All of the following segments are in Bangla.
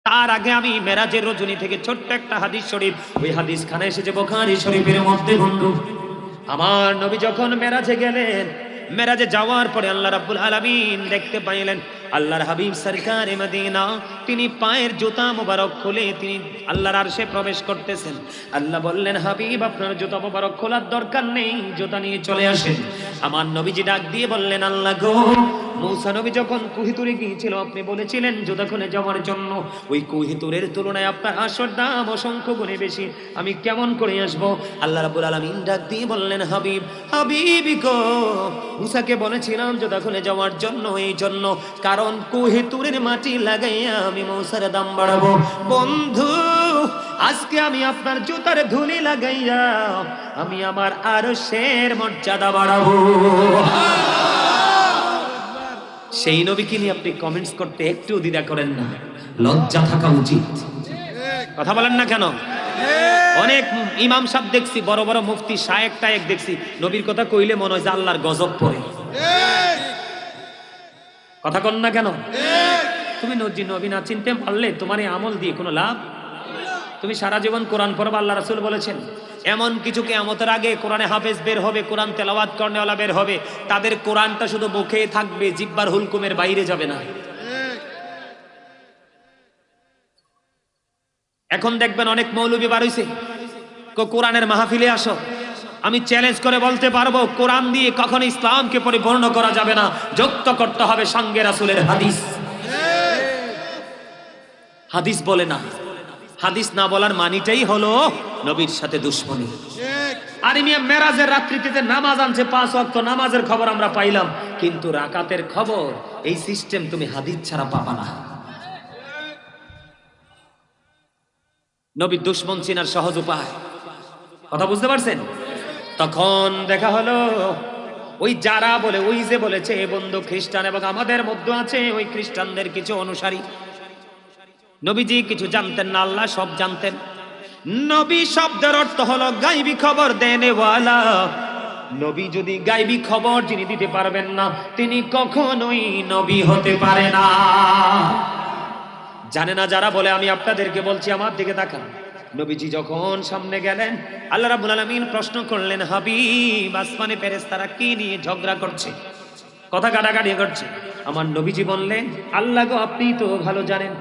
তার আগে আমি মেরাজের রজনী থেকে ছোট্ট একটা হাদিস শরীফ, ওই হাদিস খানে এসেছে বুখারী শরীফের মধ্যে। বন্ধু আমার নবী যখন মেরাজে গেলেন, মেরাজে যাওয়ার পরে আল্লাহ রাব্বুল আলামিন দেখতে পাইলেন আল্লাহর হাবিব সরকারে মদিনা তিনি পায়ের জুতা মোবারক খুলে তিনি আল্লাহর আরশে প্রবেশ করতেছেন। আল্লাহ বললেন, হাবিব আপনার জুতা মোবারক খোলার দরকার নেই, জুতা নিয়ে চলে আসেন। আমার নবীজি ডাক দিয়ে বললেন, আল্লাহ গো, মূসা নবী যখন কুহিতুরে গিয়েছিল আপনি বলেছিলেন জুতা খুলে যাওয়ার জন্য, ওই কুহিতুরের তুলনায় আপনার আসর দাম অসংখ্য গুণে বেশি, আমি কেমন করে আসবো? আল্লাহ রাব্বুল আলামিন ডাক দিয়ে বললেন, হাবিব হাবিবি গো, মূসাকে বলেছিলাম জুতা খুলে যাওয়ার জন্য, এই জন্য কারণ কুহিতুরের মাটি লাগাইয়া আমি মূসার দাম বাড়াবো। বন্ধু আজকে আমি আপনার জুতার ধুলি লাগাইয়া আমি আমার আরশের মর্যাদা বাড়াবো। সেই নবীকে নিয়ে আপনি কমেন্টস করতে একটু দ্বিধা করেন না, লজ্জা থাকা উচিত। কথা বলেন না কেন? অনেক ইমাম সাহেব দেখছি, বড় বড় মুফতি শায়েখ টায়েক দেখছি, নবীর কথা কইলে মনে হয় যে আল্লাহর গজব পড়ে। কথা কন না কেন? তুমি নবী না চিনতে পারলে তোমার এই আমল দিয়ে কোনো লাভ? তুমি সারা জীবন কোরআন পড়বা, আল্লাহ রাসূল বলেছেন এমন কিছু কিয়ামতের আগে কোরআনে হাফেজ বের হবে, কোরআন তেলাওয়াত করনেওয়ালা বের হবে, তাদের কোরআনটা শুধু মুখে থাকবে, জিহ্বার হুলকুমের বাইরে যাবে না। এখন দেখবেন অনেক মৌলবী বার হইছে, কোরআনের মাহফিলে আসো, আমি চ্যালেঞ্জ করে বলতে পারবো কোরআন দিয়ে কখনো ইসলামকে পরিপূর্ণ করা যাবে না, যুক্ত করতে হবে সঙ্গে রাসূলের হাদিস। হাদিস বলে না, হাদিস না বলার মানিটাই হলো নবীর সাথে দুশমনী। আর মিয়া মেরাজের রাত্রিতে নামাজ আনছে, 5 ওয়াক্ত নামাজের খবর আমরা পাইলাম, কিন্তু রাকাতের খবর এই সিস্টেম তুমি হাদিস ছাড়া পাবা না। নবীর দুশমন চিনার সহজ উপায়, কথা বুঝতে পারছেন? তখন দেখা হলো ওই যারা বলে, ওই যে বলেছে বন্ধু খ্রিস্টান, এবং আমাদের মধ্যে আছে ওই খ্রিস্টানদের কিছু অনুসারী। নবীজি কিছু জানতেন না, আল্লাহ সব জানতেন। নবী শব্দের অর্থ হলো গায়বী খবর দেনেওয়ালা। নবী যদি গায়বী খবর যিনি দিতে পারবেন না, তিনি কখনোই নবী হতে পারে না। জানে না যারা বলে, আমি আপনাদেরকে বলছি, আমার দিকে তাকান। নবীজি যখন সামনে গেলেন, আল্লাহ রাব্বুল আলামিন প্রশ্ন করলেন, হাবিব আসমানে ফেরেশতারা কি নিয়ে ঝগড়া করছে, কথা কাটাকাটি করছে? আমার নবীজি বললেন, আল্লাহ গো আপনি তো ভালো জানেন।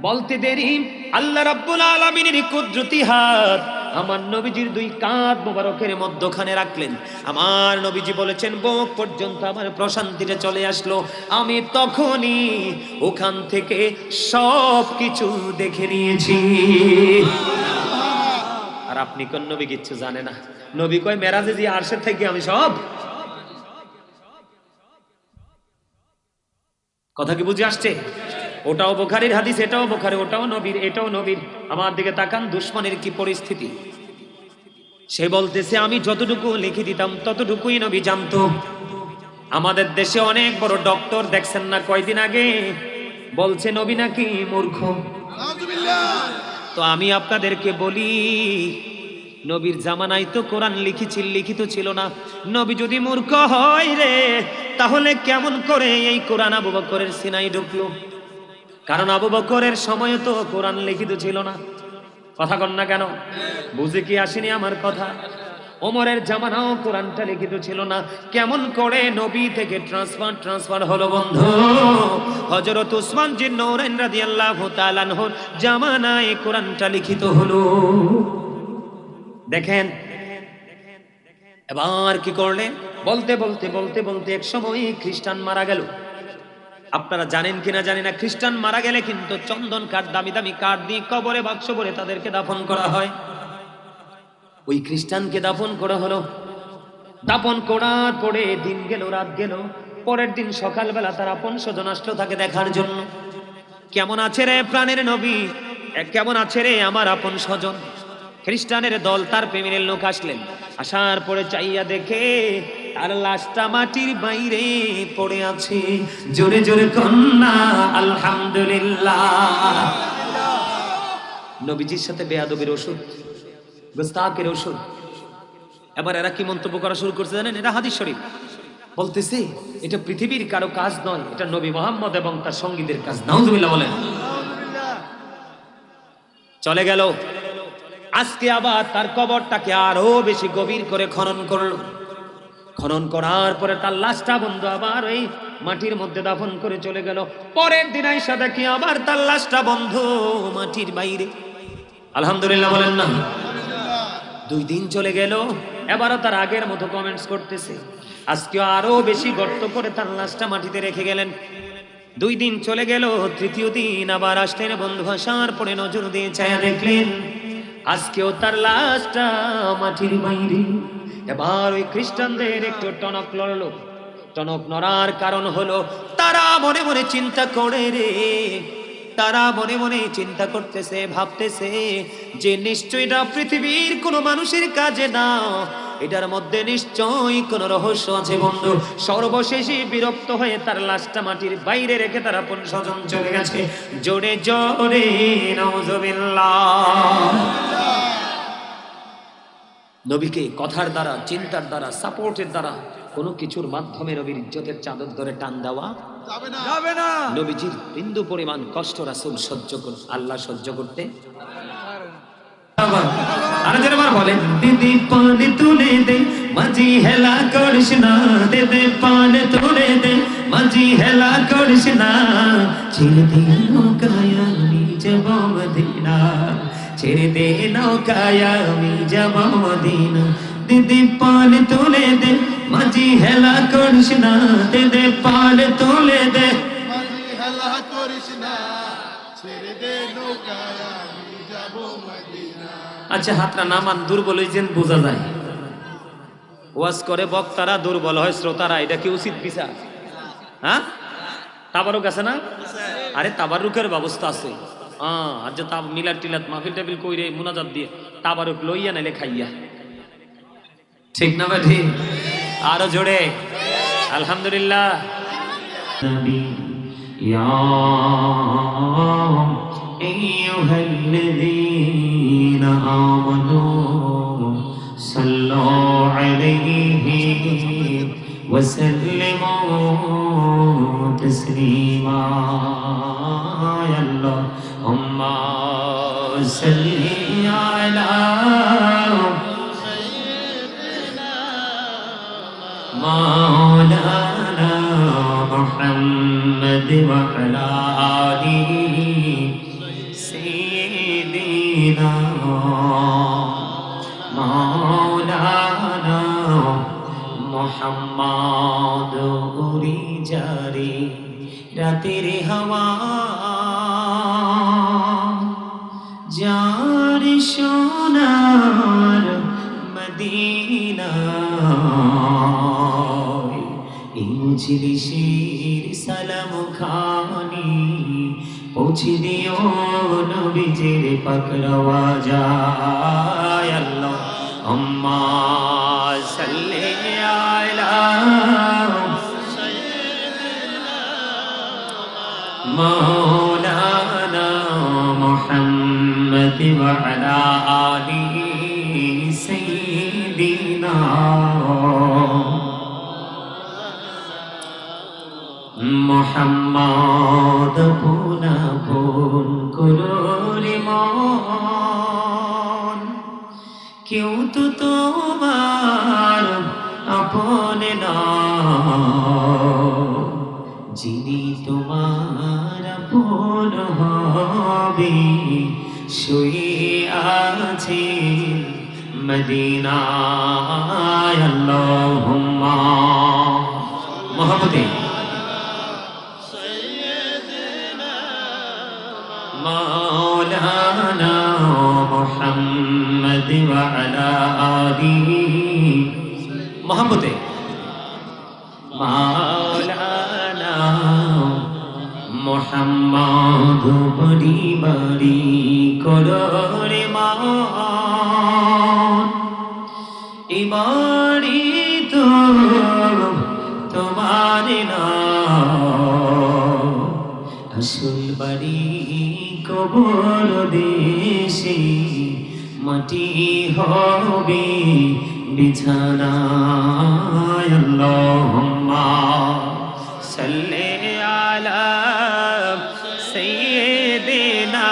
বলতে দেরি আল্লাহ রাব্বুল আলামিনের কুদরতি হাত আমার নবীজির 2 কাঁধ মোবারকের মধ্যখানে রাখলেন। আমার নবীজি বলেছেন, বুক পর্যন্ত আমার প্রশান্তিতে চলে আসলো। আমি তখনই ওখান থেকে সব কিছু দেখে নিয়েছি। আর আপনি কোন নবী কিচ্ছু জানে না? নবী কয় মেরাজে যে আরশের থেকে আমি সব। কথা কি বুঝে আসছে? ওটাও বুখারীর হাদিস, এটাও বুখারী, ওটাও নবীর, এটাও নবীর। আমার দিকে তাকান, দুশমনের কি পরিস্থিতি। সে বলতেছে, আমি যতটুকু লিখে দিতাম ততটুকুই নবী জানতো। আমাদের দেশে অনেক বড় ডক্টর দেখছেন না, কয়দিন আগে বলছে নবী নাকি মূর্খ। তো আমি আপনাদেরকে বলি, নবীর জামানায় তো কোরআন লিখিত ছিল না। নবী যদি মূর্খ হয় রে, তাহলে কেমন করে এই কোরআন আবু বকরের সিনায় ঢুকলো? কারণ আবু বকরের সময় তো কোরআন লিখিত ছিল না। কথা কন না কেন? বুঝে কি আসেনি আমার কথা? ওমরের জামানাও কোরআনটা লিখিত ছিল না। কেমন করে নবী থেকে ট্রান্সফার হলো বন্ধু? হযরত উসমান জিন নূরাইন রাদিয়াল্লাহু তাআলা আনহুর জামানায় কোরআনটা লিখিত হলো। দেখেন এবার কি করলেন? বলতে এক সময় খ্রিস্টান মারা গেল। আপনারা জানেন কিনা জানি না, খ্রিস্টান মারা গেলে কিন্তু চন্দন কাঠ, দামি দামি কাঠ দিয়ে কবরে বাক্স ভরে তাদেরকে দাফন করা হয়। ওই খ্রিস্টানকে দাফন করা হলো। দাফন করার পরে দিন গেল, রাত গেল। পরের দিন সকালবেলা তার আপন স্বজন আসলো তাকে দেখার জন্য। কেমন আছে রে প্রাণের নবী, কেমন আছে রে আমার আপন স্বজন? খ্রিস্টানের দল, তার ফ্যামিলির লোক আসলেন। আসার পরে চাইয়া দেখে তার লাশটা মাটির বাইরে পড়ে আছে। জোরে জোরে কন্যা আলহামদুলিল্লাহ। নবীজির সাথে বেয়াদবির ওষুধ, গোস্তাকের ওষুধ। এবার এরা কি মন্তব্য করা শুরু করছে জানেন? এটা হাদিস শরীফ বলতেছে, এটা পৃথিবীর কারো কাজ নয়, এটা নবী মুহাম্মদ এবং তার সঙ্গীদের কাজ। নাউজুবিল্লাহ বলেন। চলে গেল। আজকে আবার তার কবরটাকে আরো বেশি গভীর করে খনন করলো। খনন করার পরে তার লাশটা বন্ধু আবার ওই মাটির মধ্যে দাফন করে চলে গেল। পরের দিন আইসা দেখি আবার তার লাশটা বন্ধ মাটির বাইরে। আলহামদুলিল্লাহ বলেন না। 2 দিন চলে গেল, এবারও তার আগের মতো কমেন্টস করতেছে। আজকে আরো বেশি গর্ত করে তার লাশটা মাটিতে রেখে গেলেন। 2 দিন চলে গেল, 3য় দিন আবার আসলেন বন্ধু। আসার পরে নজর দিয়ে ছায়া দেখলেন আজকেও তার লাশটা মাটির বাইরে। এবার ওই খ্রিস্টানদের একটু টনক লড়লো। টনক নড়ার কারণ হলো তারা মনে মনে চিন্তা করে তারা মনে মনে চিন্তা করতেছে, ভাবতেছে যে নিশ্চয়ই এটা পৃথিবীর কোনো মানুষের কাজে না, এটার মধ্যে নিশ্চয়ই কোনো রহস্য আছে বন্ধু। সর্বশেষে বিরক্ত হয়ে তার লাশটা মাটির বাইরে রেখে তারা আপন স্বজন চলে গেছে। জোরে জোরে নাউজুবিল্লাহ। নবীকে কথার দ্বারা, চিন্তার দ্বারা, সাপোর্টের দ্বারা, কোনো কিছুর মাধ্যমে নবীর ইজ্জতের চাদর ধরে টান দেওয়া যাবে না। নবীজির বিন্দু পরিমাণ কষ্ট রাসূল আল্লাহ সহ্য করতে। আর যেবার বলেন দিদি পানে তুলে দে মাঝি হেলা করিস না, দিদি পানে তুলে দে মাঝি হেলা করিস না, ছেড়ে দে নৌকায় আমি যাব মদিনা, ছেড়ে দে নৌকায় আমি যাব মদিনা। দিদি পানে তুলে দে মাঝি হেলা করিস না, দিদি পানে তুলে দে মাঝি হেলা করিস না, ছেড়ে দে নৌকায় আমি যাব মদিনা। আচ্ছা হাতটা নামান, দুর্বল হয়েছেন বোঝা যায়। ওয়াজ করে বক্তারা দুর্বল হয়, শ্রোতারা, এটা কি উচিত বিচার? হ্যাঁ, তাবারুক আছে না? আরে তাবারুকের ব্যবস্থা আছে। আর যে মিলাদ টিলাত মাহফিল টাফিল কইরে মুনাজাত দিয়ে তাবারুক লইয়া নাইলে খাইয়া, ঠিক না ভাই? ঠিক। আরো জোরে আলহামদুলিল্লাহ। আইয়ুহাল্লাযীনা আমানু সাল্লু আলাইহি ওয়া সাল্লিমু তাসলিমা। আল্লাহুম্মা সাল্লি আলা মাওলানা মুহাম্মদ ওয়া আলা আলিহি সাইয়্যিদিনা মাওলানা মুহাম্মদ উরি জারি রাতের হাওয়া যার সোনার মদিনা ইঞ্জিলিশির সালাম খানি পৌঁছে দিও নবীজির পাক রওয়াজায়। আল্লাহুম্মা সাল্লি আলা মাওলানা মুহাম্মদ ওয়া আলা আলিহি সাইয়্যিদিনা মুহাম্মদ। পুনা পুন করুরে মন, কেউ তো তোমার আপন না, যিনি তোমার আপন হবে শুয়ে আছে মদিনায়। আল্লাহুম্মা মুহাম্মদে মাওলানা মুহাম্মদ ওয়া আলা আলিহি মুহাম্মদে মাওলানা মুহাম্মদ বড়ি বড়ি কররে মান ইমানি তো তোমার না, আসল বাড়ি কবর দেশে মাটি হবে বিছানা। আল্লাহুম্মা সাল্লি আলা সাইয়্যিদিনা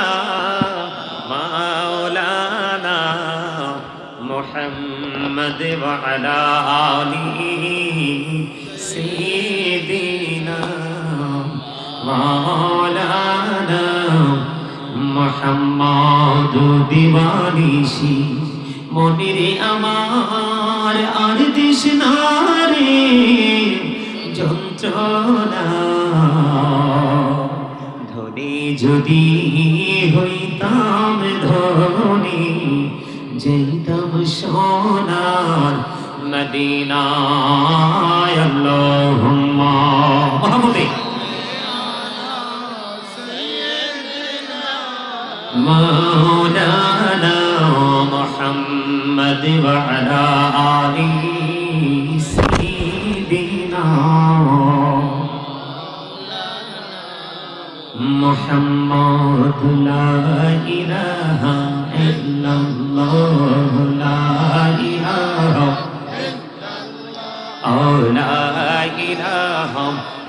محمد وعلى آل سيدنا مولانا محمد দিবানিশি মনিরে আমার আর তৃষ্ণা রে যন্ত্রণা ধনী যদি হইতাম ধনী যেতাম সোনার মদিনায় আল্লাহুম্মা মুহাম্মদে مولانا محمد وعلى آل سيدنا محمد لا إله إلا الله لا إله لا إله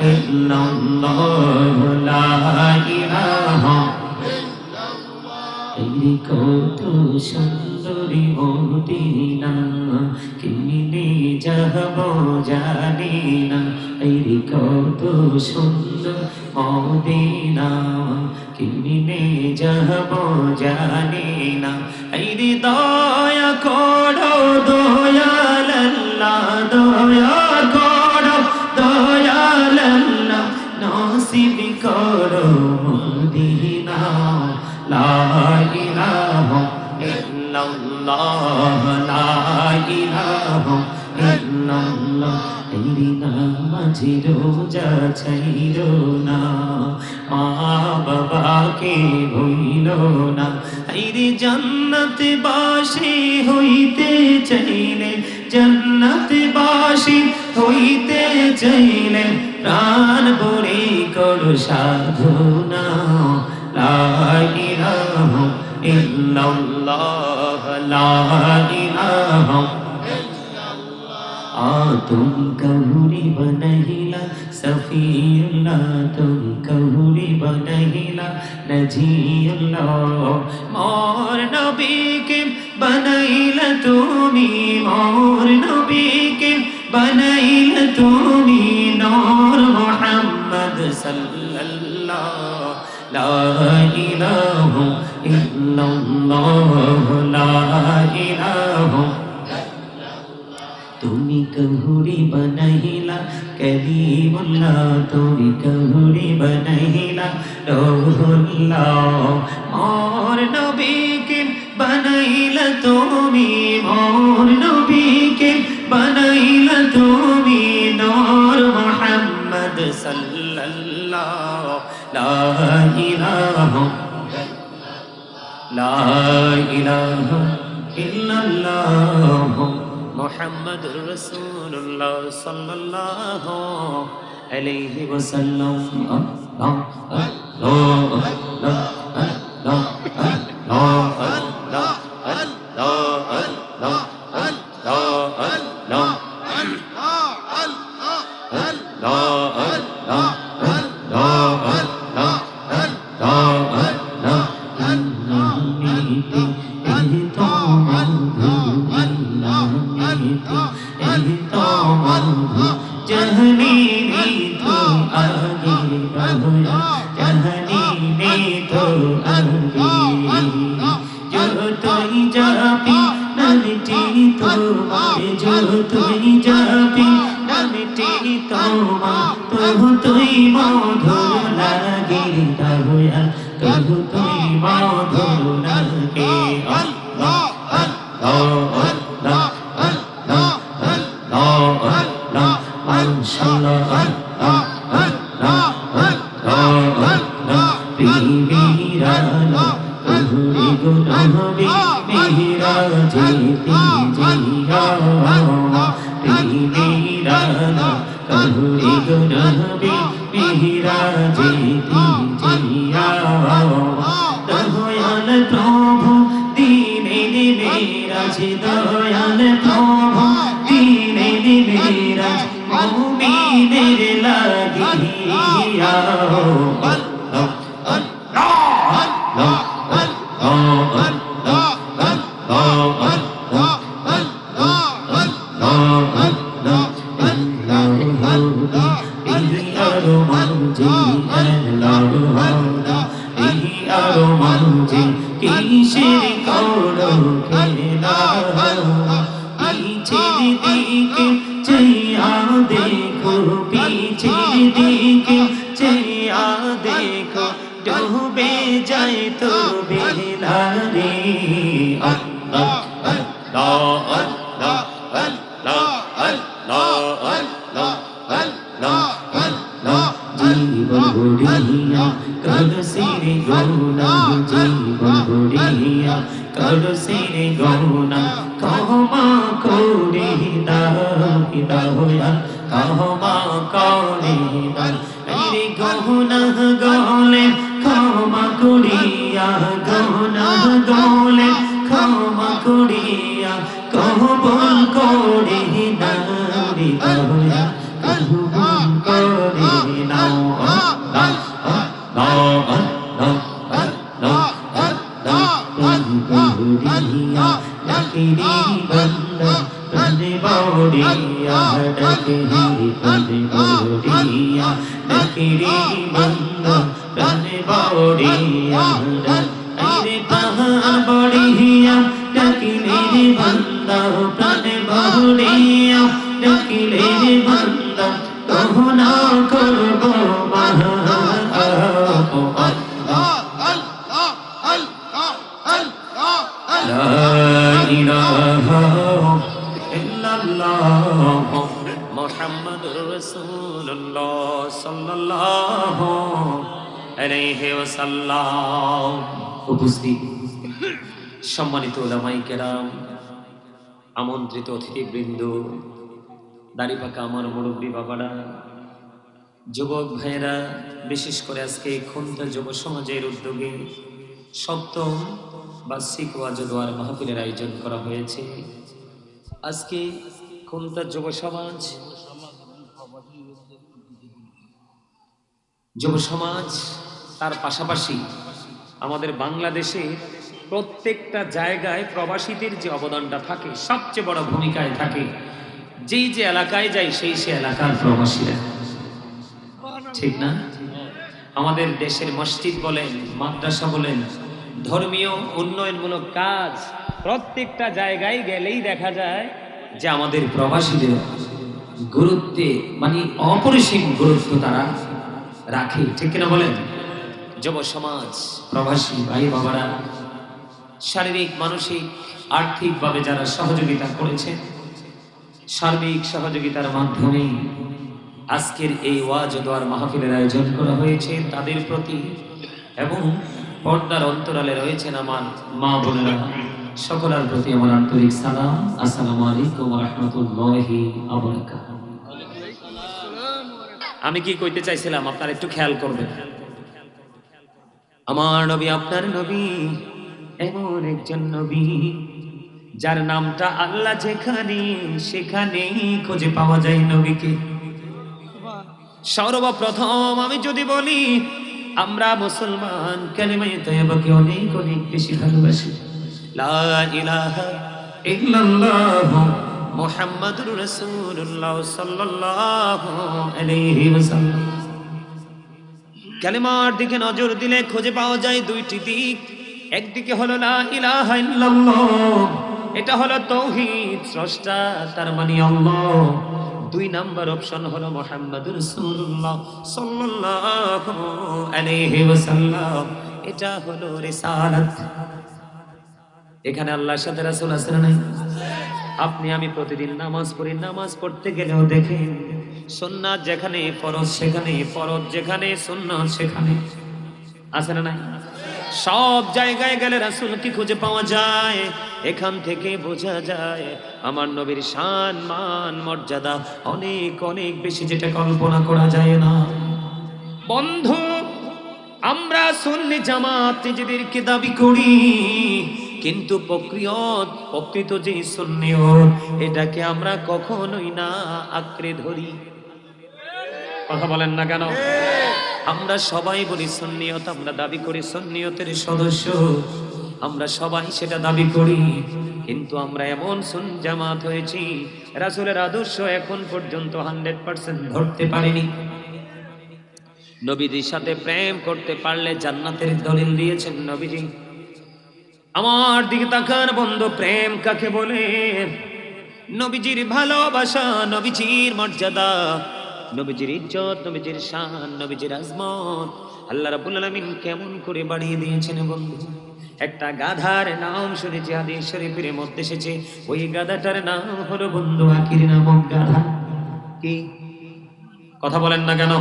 إلا الله لا إله কত সুন্দরী মদিনা কেমনে যাব জানি না এই কত সুন্দর মদিনা কেমনে যাব জানি না এই দয়া করো দয়াল আল্লাহ দয়া করো দয়াল আল্লাহ নসিব করো মদিনা لا إله إلا الله لا إله إلا الله إلنا مجد রোজা ছাইরো না মা বাবাকে ভুইলো না আইরে জান্নাত বাসী হইতে চাইলে জান্নাত বাসী হইতে চাইলে প্রাণ ভরে করো সাধনা لا إله إلا الله لا إله तुम कहुरी बनहिला सफीउल्लाह तुम कहुरी बनहिला नजीउल्लाह मोर नबी के बनैला तुमी मोर नबी के बनैला तुमी नूर मुहम्मद सल्लल्लाहु لا إله إلا الله لا إله তুমি কহুরি বনহিলা কলিমুল্লাহ তুমি কহুরি বনহিলা রূহুল্লাহ মোর নবীকে বনহিলা তুমি মোর নবীকে বনহিলা তুমি নূর মুহাম্মদ সাল্লাল্লাহু لا إله إلا الله محمد رسول الله صلى الله عليه وسلم মাঝে কিসের করো খেলা পিছের দিকে চেয়া দেখো পিছের দিকে চেয়া দেখো ডুবে যায় তো বেলা রে আল্লাহ আল্লাহ আল্লাহ আল্লাহ আল্লাহ আল্লাহ আল্লাহ জীবন গড়িয়া করছে রে গৌনা জীবন গড়িয়া করছে রে গৌনা ক্ষমা করে দাও দয়া ক্ষমা করে দাও রে গৌনা গলে ক্ষমা করিয়া গৌনা গলে ক্ষমা করিয়া কবুল করে দাও রে দয়া কবুল করে নাও আল্লাহ আল্লাহ আল্লাহ আল্লাহ আল্লাহ ডাকিরি বন্দা প্রাণে বড়িয়া ডাকিরি প্রাণে বড়িয়া ডাকিরি বন্দা প্রাণে বড়িয়া আরে পাহাড় বড়িয়া ডাকিরি বন্দা প্রাণে বড়িয়া ডাকিলে বন্দা কহনা করব মহা মুহাম্মাদুর রাসূলুল্লাহ সাল্লাল্লাহু আলাইহি ওয়াসাল্লাম। উপস্থিত সম্মানিত উলামায়ে কেরাম, আমন্ত্রিত অতিথিবৃন্দ, দাড়িপাকা আমার মুরব্বী বাবারা, যুবক ভাইয়েরা, বিশেষ করে আজকে খুলনা যুব সমাজের উদ্যোগে সপ্তম বার্ষিক ওয়াজ ও দোয়ার মাহফিলের আয়োজন করা হয়েছে। আজকে খুলনা যুব সমাজ তার পাশাপাশি আমাদের বাংলাদেশে প্রত্যেকটা জায়গায় প্রবাসীদের যে অবদানটা থাকে, সবচেয়ে বড় ভূমিকায় থাকে। যেই যে এলাকায় যাই সেই সে এলাকার প্রবাসীরা, ঠিক না? আমাদের দেশের মসজিদ বলেন, মাদ্রাসা বলেন, ধর্মীয় উন্নয়নমূলক কাজ প্রত্যেকটা জায়গায় গেলেই দেখা যায় যে আমাদের প্রবাসীদের গুরুত্বে মানে অপরিসীম গুরুত্ব তারা রাখে, ঠিক কিনা বলেন? যুব সমাজ, প্রবাসী ভাই বাবারা শারীরিক, মানসিক, আর্থিকভাবে যারা সহযোগিতা করেছে, সার্বিক সহযোগিতার মাধ্যমে আজকের এই ওয়াজ ও দোয়ার মাহফিলের আয়োজন করা হয়েছে, তাদের প্রতি এবং পর্দার অন্তরালে রয়েছেন আমার মা বোনেরা, সকলের প্রতি আমার আন্তরিক সালাম। আসসালামু আলাইকুম ওয়া রাহমাতুল্লাহি ওয়া বারাকাতুহু। আমি কি কইতে চাইছিলাম আপনারা একটু খেয়াল করবেন। আমার নবী, আপনার নবী এমন একজন নবী যার নামটা আল্লাহ যেখানে সেখানেই খুঁজে পাওয়া যায় নবীকে। সর্বপ্রথম আমি যদি বলি, আমরা মুসলমান কালিমায়ে তাইয়্যিবাকে অনেক অনেক বেশি ভালোবাসি। লা ইলাহা ইল্লাল্লাহ মুহাম্মাদুর রাসূলুল্লাহ সাল্লাল্লাহু আলাইহি ওয়াসাল্লাম। কালিমার দিকে নজর দিলে খুঁজে পাওয়া যায় দুইটি দিক। একদিকে হলো লা ইলাহা ইল্লাল্লাহ, এটা হলো তাওহীদ, স্রষ্টা তার মানে আল্লাহ। দুই নাম্বার অপশন হলো মুহাম্মাদুর রাসূলুল্লাহ সাল্লাল্লাহু আলাইহি ওয়াসাল্লাম, এটা হলো রিসালাত। এখানে আল্লাহর সাথে রাসূল আছে না নাই? আপনি আমি প্রতিদিন নামাজ পড়ি, নামাজ পড়তে গেলেও দেখেন সুন্নাত যেখানে ফরজ সেখানে, ফরজ যেখানে সুন্নাত সেখানে, আছে না নাই? সব জায়গায় গেলে রাসূলকে খুঁজে পাওয়া যায়। এখান থেকে বোঝা যায় আমার নবীর শান, মান, মর্যাদা অনেক অনেক বেশি, যেটা কল্পনা করা যায় না। বন্ধু, আমরা সুন্নি জামাত নিজেদেরকে দাবি করি, কিন্তু প্রকৃত যে সুন্নিয়ত এটাকে আমরা কখনোই না আঁকড়ে ধরি। কথা বলেন না কেন? আমরা সবাই বলি সুন্নিয়ত, আমরা দাবি করি সুন্নিয়তের সদস্য, আমরা সবাই সেটা দাবি করি, কিন্তু আমরা এমন জামাত হয়েছি রাসূলের আদর্শ এখন পর্যন্ত 100% ধরতে পারিনি। নবীজির সাথে প্রেম করতে পারলে জান্নাতের দলিল দিয়েছেন নবীজি। আমার দিকে তাকান বন্ধু, প্রেম কাকে বলে? নবীজির ভালোবাসা, নবীজির মর্যাদা, নবীজির ইজ্জত, নবীজির শান, নবীজির আজমত আল্লাহ রাব্বুল আলামিন কেমন করে বাড়িয়ে দিয়েছেন বন্ধু। একটা গাধার নাম শুনেছি হাদিস শরীফের মধ্যে এসেছে, ওই গাধাটার নাম হলো বন্ধু আকির নামক গাধা। কি কথা বলেন না কেন?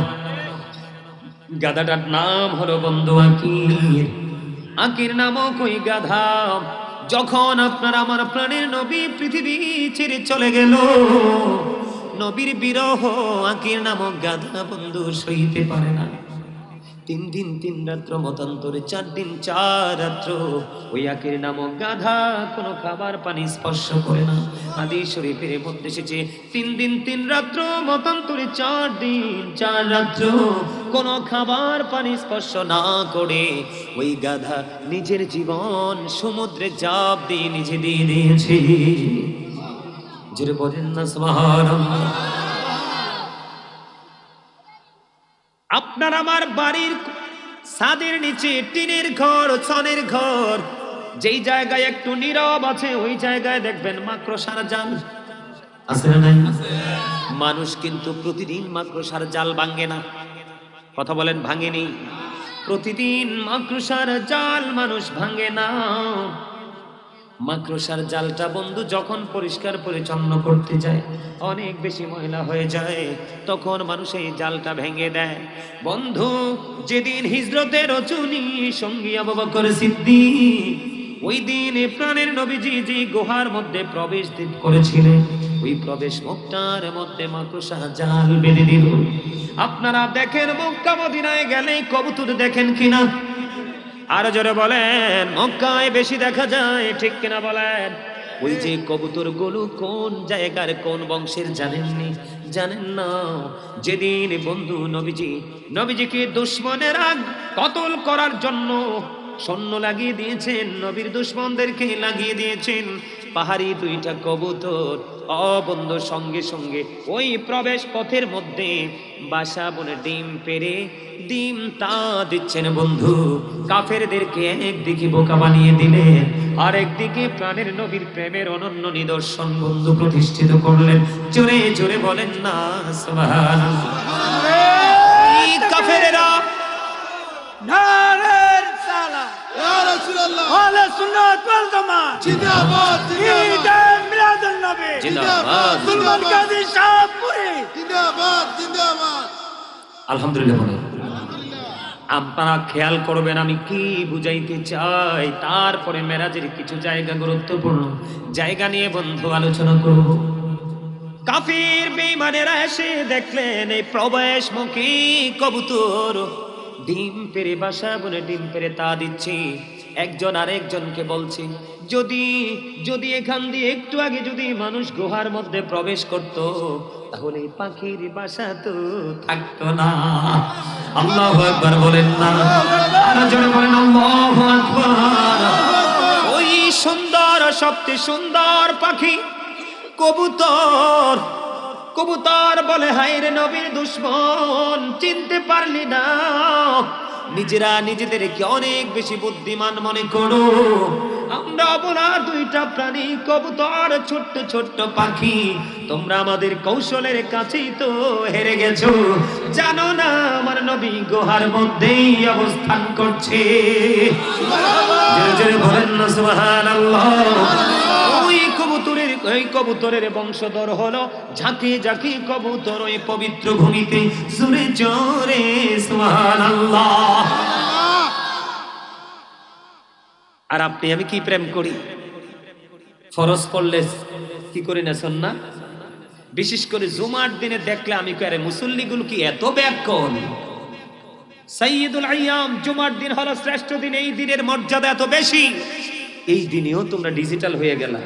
গাধাটার নাম হলো বন্ধু আকির। আকির নামক ওই গাধা যখন আপনার আমার প্রাণের নবী পৃথিবী ছেড়ে চলে গেল, নবীর বিরহ আকির নামক গাধা বন্ধু সইতে পারে না। 3 দিন 3 রাত্র মতান্তরে 4 দিন 4 রাত্র ওই আকির নামক গাধা কোনো খাবার পানি স্পর্শ করে না। হাদিস শরীফের মধ্যে এসেছে 3 দিন 3 রাত্র মতান্তরে 4 দিন 4 রাত্র কোনো খাবার পানি স্পর্শ না করে ওই গাধা নিজের জীবন সমুদ্রে ঝাঁপ দিয়ে নিজে দিয়ে দিয়েছে। জোরে বলেন না সুবহানাল্লাহ। আপনার আমার বাড়ির ছাদের নিচে টিনের ঘর, ছনের ঘর, যেই জায়গায় একটু নীরব আছে ওই জায়গায় দেখবেন মাকড়সার জাল আছে না নাই? মানুষ কিন্তু প্রতিদিন মাকড়সার জাল ভাঙে না। কথা বলেন ভাঙেনি? প্রতিদিন মাকড়সার জাল মানুষ ভাঙে না। মাকড়সার জালটা বন্ধু যখন পরিষ্কার পরিচ্ছন্ন করতে যায় অনেক বেশি ময়লা হয়ে যায়, তখন মানুষ এই জালটা ভেঙে দেয়। বন্ধু যেদিন হিজরতের রজনী সঙ্গী আবু বকর সিদ্দিক ওই দিন প্রাণের নবীজি যে গুহার মধ্যে প্রবেশ করেছিলেন ওই প্রবেশ মুখটার মধ্যে মাকড়সা জাল বেঁধে দিল। আপনারা দেখেন মক্কা মদিনায় গেলে কবুতর দেখেন কিনা? আরো জোরে বলেন, মক্কায় বেশি দেখা যায়, ঠিক কিনা বলেন? ওই যে কবুতর গুলো কোন জায়গার কোন বংশের জানেননি? জানেন না? যেদিন বন্ধু নবীজিকে দুশমনেরা কতল করার জন্য সৈন্য লাগিয়ে দিয়েছেন, নবীর দুশমনদেরকে লাগিয়ে দিয়েছেন, পাহাড়ি 2টা কবুতর বন্ধু সঙ্গে সঙ্গে ওই প্রবেশ পথের মধ্যে বাসা বনে ডিম পেড়ে ডিম তা দিচ্ছেন বন্ধু। কাফেরদেরকে একদিকে বোকা বানিয়ে দিলেন, আর একদিকে প্রাণের নবীর প্রেমের অনন্য নিদর্শন বন্ধু প্রতিষ্ঠিত করলেন। জোরে জোরে বলেন না সুবহানাল্লাহ। কাফেরেরা নারের সালাম ইয়া রাসূলুল্লাহ ওয়া সুন্নাত ওয়াল জামাত জিন্দাবাদ জিন্দাবাদ মিলাদুন নবী জিন্দাবাদ সুলতান কাজী শাহপুরী জিন্দাবাদ জিন্দাবাদ। আলহামদুলিল্লাহ বলেন। আপনারা খেয়াল করবেন আমি কি বুঝাইতে চাই, তারপরে মেরাজের কিছু জায়গা গুরুত্বপূর্ণ জায়গা নিয়ে বন্ধু আলোচনা করব। কাফির বেঈমানেরা এসে দেখলেন এই প্রবেশমুখী কবুতর ডিম পেড়ে বাসা বলে ডিম পেড়ে তা দিচ্ছে। একজন আরেকজনকে বলছে যদি যদি এখান দিয়ে একটু আগে যদি মানুষ গুহার মধ্যে প্রবেশ করত তাহলে পাখির বাসা তো থাকতো না। আল্লাহু আকবার বলেন না, আরো জোরে বলেন আল্লাহু আকবার। ওই সুন্দর সবচেয়ে সুন্দর পাখি কবুতর, কবুতর বলে হায় রে নবীর দুশমন চিনতে পারলি না? নিজেরা নিজেদেরকে অনেক বেশি বুদ্ধিমান মনে করো। আমরা বলা 2টা প্রাণী কবুতর ছোট্ট ছোট্ট পাখি, তোমরা আমাদের কৌশলের কাছেই তো হেরে গেছো। জানো না আমার নবী গুহার মধ্যেই অবস্থান করছে? জোরে জোরে বলেন না সুবহানাল্লাহ। ওই কবুতরের বংশধর হলো ঝাঁকি ঝাঁকি কবুতর ওই পবিত্র ভূমিতে জোরে জোরে সুবহানাল্লাহ। আর আপনি আমি কি প্রেম করি? ফরজ পড়লে কি করি না সুন্নাহ? বিশেষ করে জুমার দিনে দেখলে আমি কই আরে মুসল্লিগুলো কি এত ব্যাকল? সাইয়্যিদুল আইয়াম জুমার দিন হলো শ্রেষ্ঠ দিন, এই দিনের মর্যাদা এত বেশি, এই দিনেও তোমরা ডিজিটাল হয়ে গেলা।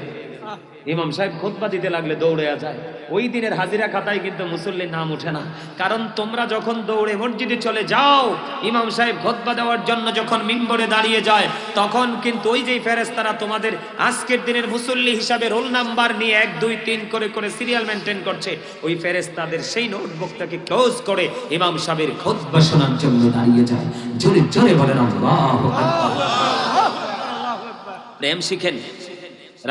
ইমাম সাহেব খুতবা দিতে লাগলে দৌড়ে যায়। ওই দিনের হাজিরা খাতায় কিন্তু মুসল্লির নাম ওঠে না, কারণ তোমরা যখন দৌড়ে মসজিদে চলে যাও, ইমাম সাহেব খুতবা দেওয়ার জন্য যখন মিম্বরে দাঁড়িয়ে যায়, তখন কিন্তু ওই যে ফেরেশতারা তোমাদের আজকের দিনের মুসল্লি হিসাবে রোল নাম্বার নিয়ে 1 2 3 করে করে সিরিয়াল মেনটেন করছে, ওই ফেরেশতাদের সেই নোটবুকটাকে ক্লোজ করে ইমাম সাহেবের খুতবা শোনার জন্য দাঁড়িয়ে যায়। জোরে জোরে বলেন আল্লাহু আকবার। প্রেম শিখেন,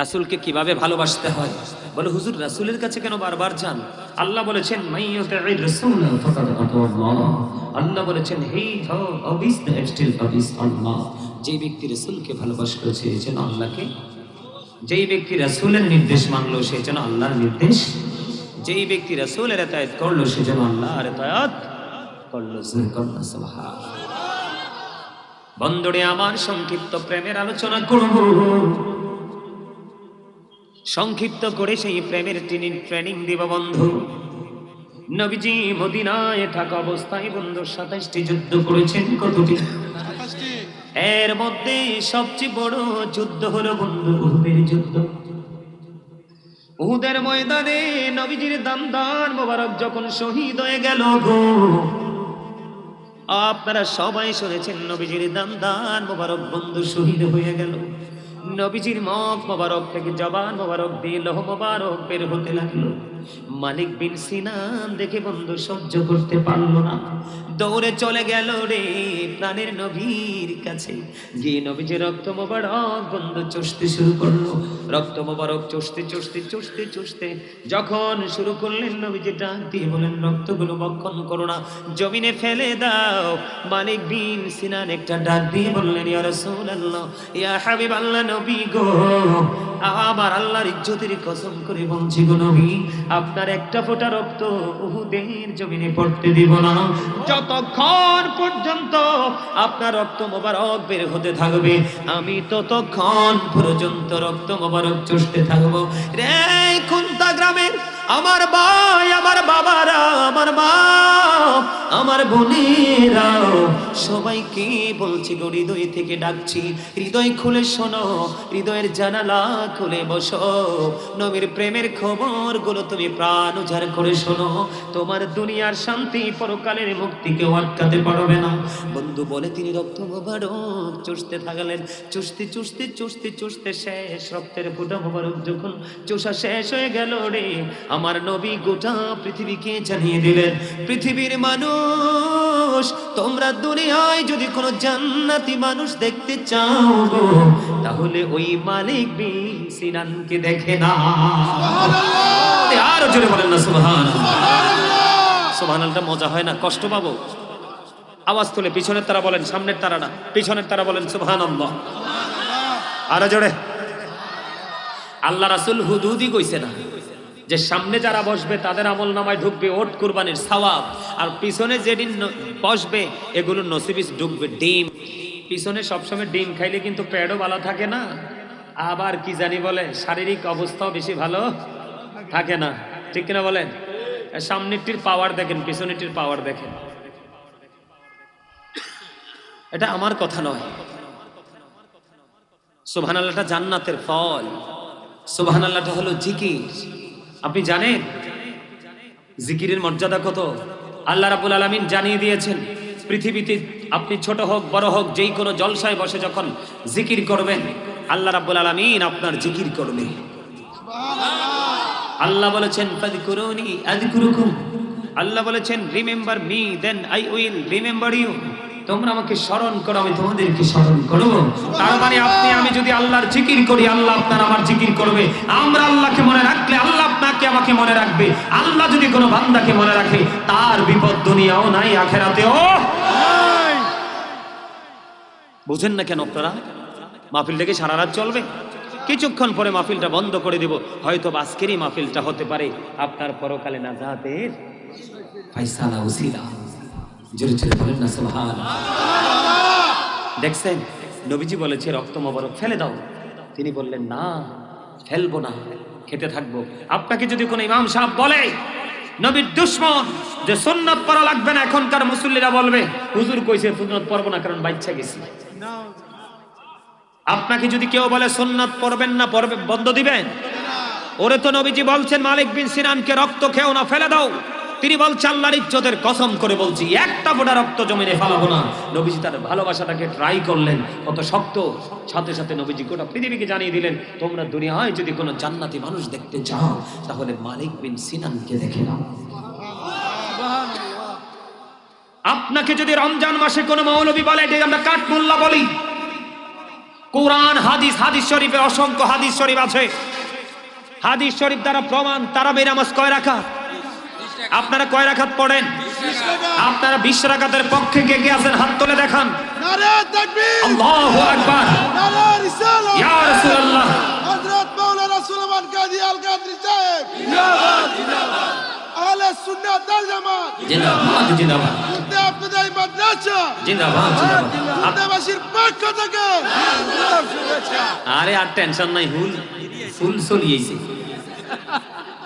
রাসূলকে কিভাবে ভালোবাসতে হয়। বলে হুজুর রাসূলের কাছে কেন বারবার যান? আল্লাহ বলেছেন মাইয়ুতি'র রাসূল ফাকাদ আতাল্লাহ। আল্লাহ বলেছেন হি হো অবিস দ্য স্টিল অবিস আল্লাহ। যে ব্যক্তি রাসূলকে ভালোবাসলো সে যেন আল্লাহকে, যেই ব্যক্তি রাসূলের নির্দেশ মানলো সে যেন আল্লাহর নির্দেশ, যেই ব্যক্তি রাসূলের ইতাআত করলো সে যেন আল্লাহর ইতাআত করলো। সুবহানাল্লাহ। বন্ধুরে আমার সংক্ষিপ্ত প্রেমের আলোচনা করব। সংক্ষিপ্ত করে সেই প্রেমের ট্রেনিং দিব বন্ধু। নবীজি মদিনায় থাকা অবস্থায় বন্ধুর 27টি যুদ্ধ করেছেন। কতটি? এর মধ্যে সবচেয়ে বড় যুদ্ধ হলো বন্ধু উহুদের যুদ্ধ। উহুদের ময়দানে নবীজির দান মোবারক যখন শহীদ হয়ে গেল গো, আপনারা সবাই শুনেছেন নবীজির দান মোবারক বন্ধু শহীদ হয়ে গেল। নবীজির মুখ মোবারক থেকে জবান মোবারক দিয়ে লোহ মোবারক বের হতে লাগলো। মালিক বিন সিনান দেখে বন্ধু সহ্য করতে পারলো না, দৌড়ে চলে গেল রে প্রাণের নবীর কাছে। গিয়ে নবীজির রক্ত মোবারক বন্ধু চষতে শুরু করলো। রক্ত মোবারক চষতে চষতে চষতে চষতে যখন শুরু করলেন, নবীজি ডাক দিয়ে বলেন রক্তগুলো বক্ষণ করো না, জমিনে ফেলে দাও। মালিক বিন সিনান একটা ডাক দিয়ে বললেন ইয়া রাসূলুল্লাহ, ইয়া হাবিবাল্লাহ, নবী গো, আমার আল্লাহর ইজ্জতের কসম করে বলছি গো নবী, আপনার একটা ফোঁটা রক্ত উহুদের জমিনে পড়তে দিব না, যতক্ষণ পর্যন্ত আপনার রক্ত মোবারক বের হতে থাকবে আমি ততক্ষণ পর্যন্ত রক্ত মোবারক চষতে থাকবো। রে খুনতা গ্রামের আমার ভাই, আমার বাবারা, আমার মা, আমার বোনেরা, সবাইকে বলছি গো, হৃদয় থেকে ডাকছি, হৃদয় খুলে শোনো, হৃদয়ের জানালা খুলে বসো, নবীর প্রেমের খবর গুলো তুমি প্রাণ উজাড় করে শোনো। তোমার দুনিয়ার শান্তি পরকালের মুক্তি কেউ আটকাতে পারবে না। বন্ধু বলে তিনি রক্ত মোবারক চষতে থাকলেন। চষতে চষতে চষতে চষতে শেষ রক্তের ফোঁটা মোবারক যখন চষা শেষ হয়ে গেল রে, আমার নবী গোটা পৃথিবীকে জানিয়ে দিলেন, পৃথিবীর মানুষ, তোমরা দুনিয়ায় যদি কোনো জান্নাতি মানুষ দেখতে চাও গো, তাহলে ওই মালিক বিন সিনানকে দেখে না। আরো জোরে বলেন না সুবহানাল্লাহ। সুবহানাল্লাহটা মজা হয় না? কষ্ট পাবো? আওয়াজ তুলে পিছনের তারা বলেন, সামনের তারা না, পিছনের তারা বলেন সুবহানাল্লাহ। আরো জোরে। আল্লাহ রাসূল হুদুদি কইছে না যে সামনে যারা বসবে তাদের আমল নামায় ঢুকবে ওট কুরবানির সওয়াব, আর পিছনে যেদিন বসবে এগুলো নসিবে ঢুকবে ডিম। পিছনে সবসময় ডিম খাইলে কিন্তু পেটও ভালো থাকে না, আবার কি জানি বলে শারীরিক অবস্থাও বেশি ভালো থাকে না, ঠিক কিনা বলেন? সামনেরটির পাওয়ার দেখেন, পিছনেরটির পাওয়ার দেখেন। এটা আমার কথা নয়। সুবহানাল্লাহটা জান্নাতের ফল, সুবহানাল্লাহটা হলো জিকির। আপনি জানেন জিকিরের মর্যাদা কত? আল্লাহ রাব্বুল আলামিন জানিয়ে দিয়েছেন, পৃথিবীতে আপনি ছোট হোক বড় হোক যেই কোনো জলসায় বসে যখন জিকির করবেন, আল্লাহ রাব্বুল আলামিন আপনার জিকির করবে। আল্লাহ বলেছেন ফাযকুরুনি আযকুরুকুম, আল্লাহ বলেছেন remember me then I will remember you, তোমরা আমাকে স্মরণ করো আমি তোমাদেরকে স্মরণ করব। তার মানে আপনি আমি যদি আল্লাহর জিকির করি, আল্লাহ আপনার আমার জিকির করবে। আমরা আল্লাহকে মনে রাখলে আল্লাহ আপনাকে আমাকে মনে রাখবে। আল্লাহ যদি কোনো বান্দাকে মনে রাখে, তার বিপদ দুনিয়াও নাই আখেরাতেও নাই। বুঝেন না কেন আপনারা? মাহফিলটাকে সারা রাত চলবে, কিছুক্ষণ পরে মাহফিলটা বন্ধ করে দেব। হয়তো আজকেরই মাহফিলটা হতে পারে আপনার পরকালে নাজাতের ফায়সালা উসিলা। জোরে জোরে বলেন না সুবহানাল্লাহ। দেখছেন নবীজি বলেছে রক্ত মোবারক ফেলে দাও, তিনি বললেন না ফেলবো না, খেতে থাকবো। আপনাকে যদি কোনো ইমাম সাহেব বলে নবীর দুশমন যে সুন্নাত পড়া লাগবে না, এখনকার মুসল্লিরা বলবে হুজুর কইছে সুন্নাত পড়বো না কারণ বাচ্চা গেছি। আপনাকে যদি কেউ বলে সুন্নাত পড়বেন না, পড়বে বন্ধ দিবেন? ওরে তো নবীজি বলছেন মালিক বিন সিনানকে রক্ত খেও না, ফেলে দাও। তিনি বলছেন আল্লাহর ইজ্জতের কসম করে বলছি একটা ফোঁটা রক্ত জমিনে ফেলাবো না। নবীজি তার ভালোবাসাটাকে ট্রাই করলেন কত শক্ত, সাথে সাথে নবীজি গোটা পৃথিবীকে জানিয়ে দিলেন তোমরা দুনিয়ায় যদি কোনো জান্নাতি মানুষ দেখতে চাও তাহলে মালিক বিন সিনানকে দেখে নাও। আপনাকে যদি রমজান মাসে কোনো মৌলবী বলে এটা আমরা কাঠমোল্লা বলি, কোরআন হাদিস, হাদিস শরীফে অসংখ্য হাদিস শরীফ আছে, হাদিস শরীফ দ্বারা প্রমাণ। তারাবির নামাজ কয় রাকাত? আপনারা কয় রাকাত পড়েন? আপনারা 20 রাকাতের পক্ষে কে কে আছেন হাত তুলে দেখান। নারে তাকবীর, আল্লাহু আকবার, নারে রিসালাত, ইয়া রাসূলুল্লাহ, হযরত মাওলানা সুলেমান কাজী আল কাদরি সাহেব জিন্দাবাদ, জিন্দাবাদ, আহলে সুন্নাত ওয়াল জামাত জিন্দাবাদ, জিন্দাবাদ, মুফতি আব্দুল্লাহ মাদ্রাসা জিন্দাবাদ, জিন্দাবাদ। মুফতিবাসীর পক্ষ থেকে শুভেচ্ছা। আরে আর টেনশন নাই, ফুল চলিয়েছে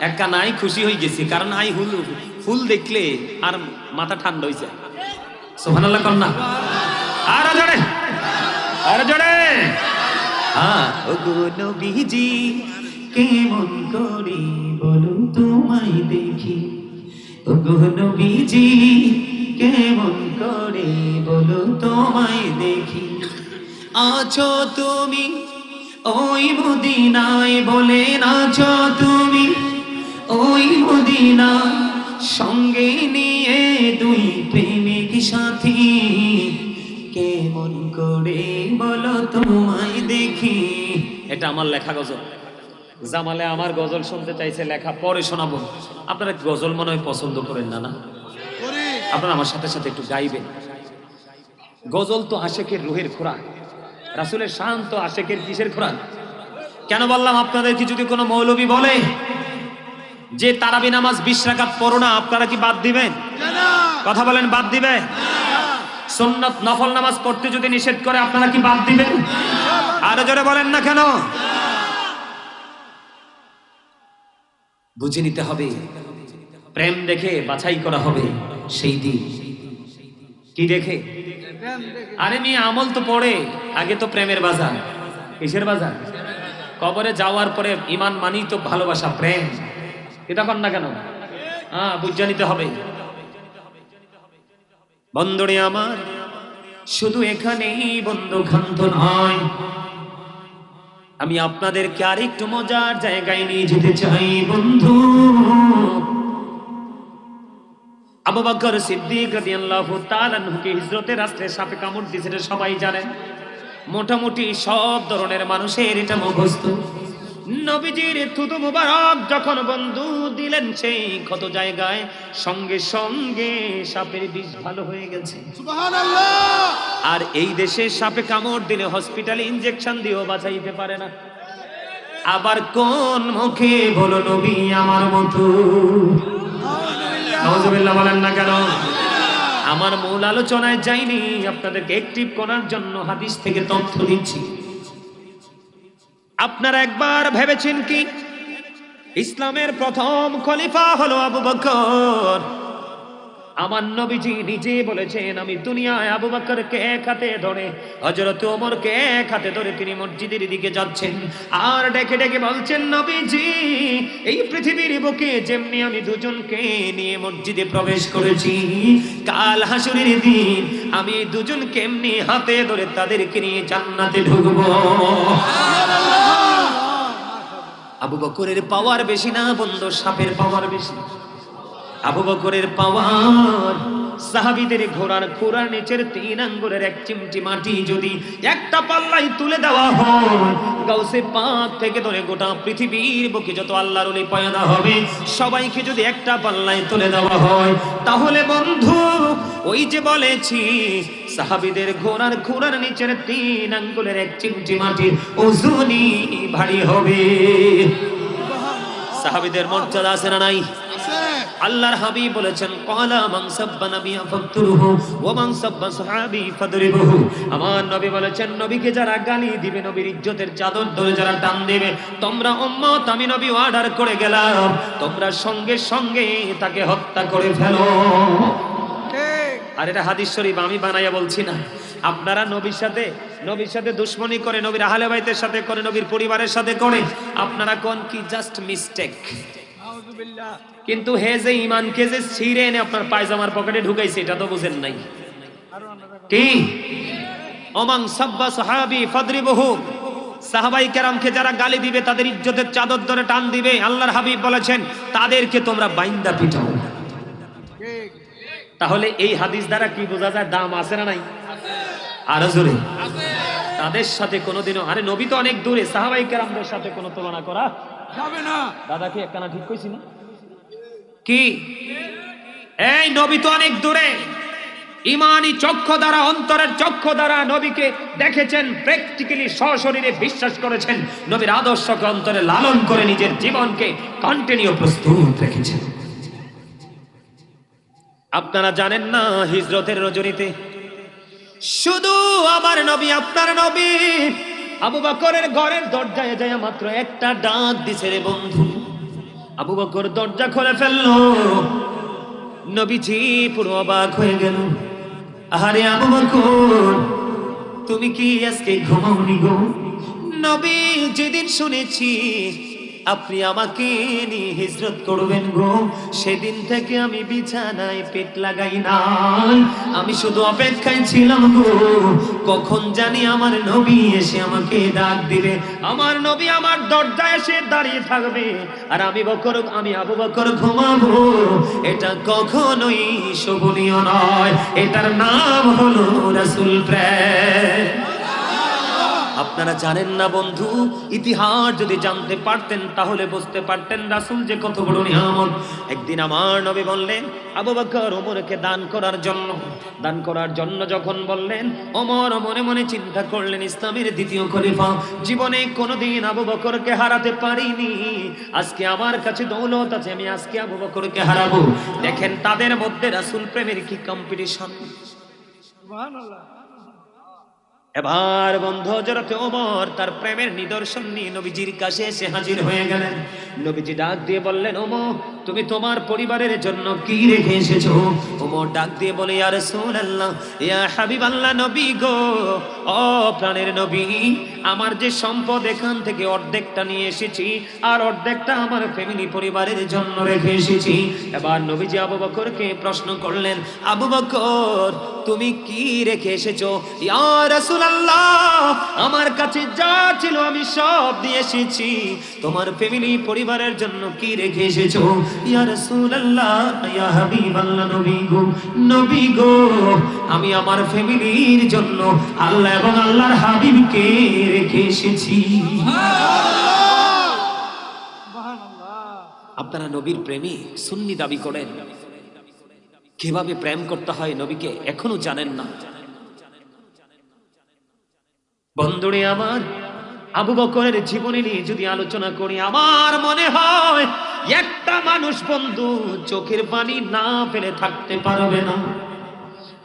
একা নাই, খুশি হয়ে গেছি কারণ আই ফুল দেখলে আর মাথা ঠান্ডা হয়েছে। সুবহানাল্লাহ কন্যা, আর জোরে, আর জোরে। ও গো নবীজি কেমন করে বলো তোমায় দেখি, ও গো নবীজি কেমন করে বলো তোমায় দেখি, আছো তুমি ওই মদিনায়, বলে আছো তুমি ওই মদিনা, সঙ্গে নিয়ে দুই প্রেমিক সাথী, কেমন করে বলো তোমায় দেখি। এটা আমার লেখা গজল। জামালে আমার গজল শুনতে চাইছে, লেখা পরে শোনাবো। আপনারা গজল মনে হয় পছন্দ করেন না? না, আপনারা আমার সাথে সাথে একটু গাইবেন। গজল তো আশেকের রুহের খোরাক, রাসূলের শান তো আশেকের কিসের খোরাক? কেন বললাম আপনাদেরকে যদি কোনো মৌলবী বলে যে তারাবি নামাজ 20 রাকাত পড়ো না, আপনারা কি বাদ দিবেন? কথা বলেন, বাদ দিবেন? সুন্নাত নফল নামাজ পড়তে যদি নিষেধ করে আপনারা কি বাদ দিবেন? আরো জোরে বলেন না কেন? বুঝে নিতে হবে, প্রেম দেখে বাছাই করা হবে সেই দিন। কি দেখে? আরে মেয়ে আমল তো পড়ে, আগে তো প্রেমের বাজার। কিসের বাজার? কবরে যাওয়ার পরে ইমান মানি তো ভালোবাসা, প্রেম। এটা কর না কেন? বুঝে নিতে হবে। বন্ধুরে আমার, শুধু এখানেই বন্ধু ক্ষান্ত নয়, আমি আপনাদেরকে আরেকটু মজার জায়গায় নিয়ে যেতে চাই বন্ধু। আবু বকর সিদ্দিক রাদিয়াল্লাহু তাআলা আনহুকে হিজরতের রাস্তায় সাপে কামড় দিয়েছে, এটা সবাই জানেন। মোটামুটি সব ধরনের মানুষের এটা মুখস্থ। নবীজির থুতু মুবারক যখন বন্ধু দিলেন সেই ক্ষত জায়গায়, সঙ্গে সঙ্গে সাপের বিষ ভালো হয়ে গেছে। সুবহানাল্লাহ। আর এই দেশে সাপে কামড় দিলে হসপিটালে ইনজেকশন দিয়েও বাঁচাইতে পারে না। আবার কোন মুখে বলো নবী আমার মতো? নাউজুবিল্লাহ বলেন না কেন? আমার মূল আলোচনায় যাইনি, আপনাদেরকে অ্যাক্টিভ করার জন্য হাদিস থেকে তথ্য দিচ্ছি। আপনারা একবার ভেবেছেন কি ইসলামের প্রথম খলিফা হলো আবু বকর? আমার নবীজি নিজে বলেছেন আমি দুনিয়ায় আবু বকরকে এক হাতে ধরে, হযরত ওমরকে এক হাতে ধরে তিনি মসজিদের দিকে যাচ্ছেন আর ডেকে ডেকে বলছেন নবীজি এই পৃথিবীর বুকে যেমনি আমি দুজনকে নিয়ে মসজিদে প্রবেশ করেছি, কাল হাসরের দিন আমি এই দুজনকে এমনি হাতে ধরে তাদেরকে নিয়ে জান্নাতে ঢুকবো। আবু বকরের পাওয়ার বেশি না বন্ধু, সাপের পাওয়ার বেশি। আবু বকরের পাওয়ার সাহাবীদের ঘোড়ার খুরার নিচের 3 আঙ্গুলের এক চিমটি মাটি যদি একটা পাল্লায় তুলে দেওয়া হয়, গাউসে পাক থেকে ধরে গোটা পৃথিবীর বুকে যত আল্লাহর ওলি পয়দা হবে সবাইকে যদি একটা পাল্লায় তুলে দেওয়া হয়, তাহলে বন্ধু ওই যে বলেছি সাহাবীদের ঘোড়ার খুরার নিচের 3 আঙ্গুলের এক চিমটি মাটির ওজনই ভারী হবে। সাহাবীদের মর্যাদা আছে না নাই? আল্লাহর হাবিব বলেছেন ক্বালা মান সাব্বা নাবিয়া ফাকতুরহু ওয়া মান সাব্বা সাহাবী ফাদরিবহু। আমার নবী বলেছেন নবীকে যারা গালি দিবে, নবীর ইজ্জতের চাদর ধরে যারা টান দেবে, তোমরা উম্মত আমি নবী অর্ডার করে গেলাম তোমরা সঙ্গে সঙ্গে তাকে হত্যা করে ফেলো। আর এটা হাদিস শরীফ, আমি বানাইয়া বলছি না। আপনারা নবীর সাথে নবীর সাথে দুশ্মনী করে, নবীর আহলে বাইতের সাথে করে, নবীর পরিবারের সাথে করে। আপনারা কোন কি জাস্ট মিস্টেক। কিন্তু হে যে ইমানকে যে ছিঁড়ে এনে আপনার পায়জামার পকেটে ঢুকাইছে, এটা তো বুঝেন নাই। কি ওমান সাব্বা সাহাবী ফাদরিবহু, সাহাবাই কেরামকে যারা গালি দিবে, তাদের ইজ্জতের চাদর ধরে টান দিবে, আল্লাহর হাবিব বলেছেন তাদেরকে তোমরা বাইন্দা পিটাও। তাহলে এই হাদিস দ্বারা কি বোঝা যায়? দাম আছে না নাই? আরো জোরে। তাদের সাথে কোনোদিনও, আরে নবী তো অনেক দূরে, সাহাবাই কেরামদের সাথে কোনো তুলনা করা যাবে না। দাদা কি একখানা ঠিক কইছি না? কি এই নবী তো অনেক দূরে, ইমানি চক্ষু দ্বারা, অন্তরের চক্ষু দ্বারা নবীকে দেখেছেন, প্র্যাকটিক্যালি সশরীরে বিশ্বাস করেছেন, নবীর আদর্শকে অন্তরে লালন করে নিজের জীবনকে কন্টিনিউ প্রস্তুত রেখেছেন। আপনারা জানেন না, হিজরতের রজনীতে শুধু আমার নবী, আপনার নবী আবু বকরের ঘরের দরজায় যায় মাত্র একটা ডাক দিছে, রে বন্ধু। আবু বকর দরজা খুলে ফেললো, নবীজি পুরো অবাক হয়ে গেল। আরে আবু বকর, তুমি কি আজকে ঘুমাওনি গো? নবী, যেদিন শুনেছি আপনি আমাকে নিয়ে হিজরত করবেন গো, সেদিন থেকে আমি বিছানায় পেট লাগাই নাই। আমি শুধু অপেক্ষায় ছিলাম গো, কখন জানি আমার নবী এসে আমাকে ডাক দিবে, আমার নবী আমার দরজায় এসে দাঁড়িয়ে থাকবে, আর আমি আবু বকর ঘুমাবো। এটা কখনোই শোভনীয় নয়, এটার নাম হলো রাসূল প্রেম। আপনারা জানেন না বন্ধু, ইতিহাস যদি জানতে পারতেন তাহলে বুঝতে পারতেন রাসূল যে কত বড় নিয়ামত। একদিন আমার নবী বললেন আবু বকর ওমরকে দান করার জন্য যখন বললেন, ওমর মনে মনে চিন্তা করলেন, ইসলামের দ্বিতীয় খলিফা, জীবনে কোনোদিন আবু বকরকে হারাতে পারিনি, আজকে আমার কাছে দৌলত আছে, আমি আজকে আবু বকরকে হারাবো। দেখেন তাদের মধ্যে রাসূল প্রেমের কি কম্পিটিশন। সুবহানাল্লাহ। এবার বন্ধু হযরত ওমর তার প্রেমের নিদর্শন নিয়ে নবীজির কাছে এসে হাজির হয়ে গেলেন। নবীজি ডাক দিয়ে বললেন, ওমর তুমি তোমার পরিবারের জন্য কি রেখে এসেছো? ওমর ডাক দিয়ে বলে, ইয়া রাসূলুল্লাহ, ইয়া হাবিবাল্লাহ, নবী গো, ও প্রাণের নবী, আমার যে সম্পদ এখান থেকে অর্ধেকটা নিয়ে এসেছি, আর অর্ধেকটা আমার ফ্যামিলি পরিবারের জন্য রেখে এসেছি। এবার নবীজি আবু বকরকে প্রশ্ন করলেন, আবু বকর তুমি কি রেখে এসেছো? ইয়া রাসূলুল্লাহ, আমার কাছে যা ছিল আমি সব দিয়ে এসেছি, তোমার ফ্যামিলি পরিবারের জন্য কি রেখে এসেছো? ইয়া রাসূলুল্লাহ, ইয়া হাবিবাল্লাহ, নবী গো, আমি আমার ফ্যামিলির জন্য আল্লাহ এবং আল্লাহর হাবিবকে রেখে এসেছি। আপনারা নবীর প্রেমিক, সুন্নি দাবি করেন, কিভাবে প্রেম করতে হয় নবীকে এখনো জানেন না। বন্ধুরে আমার, আবু বকরের জীবনী নিয়ে যদি আলোচনা করি, আমার মনে হয় একটা মানুষ বন্ধু চোখের পানি না ফেলে থাকতে পারবে না।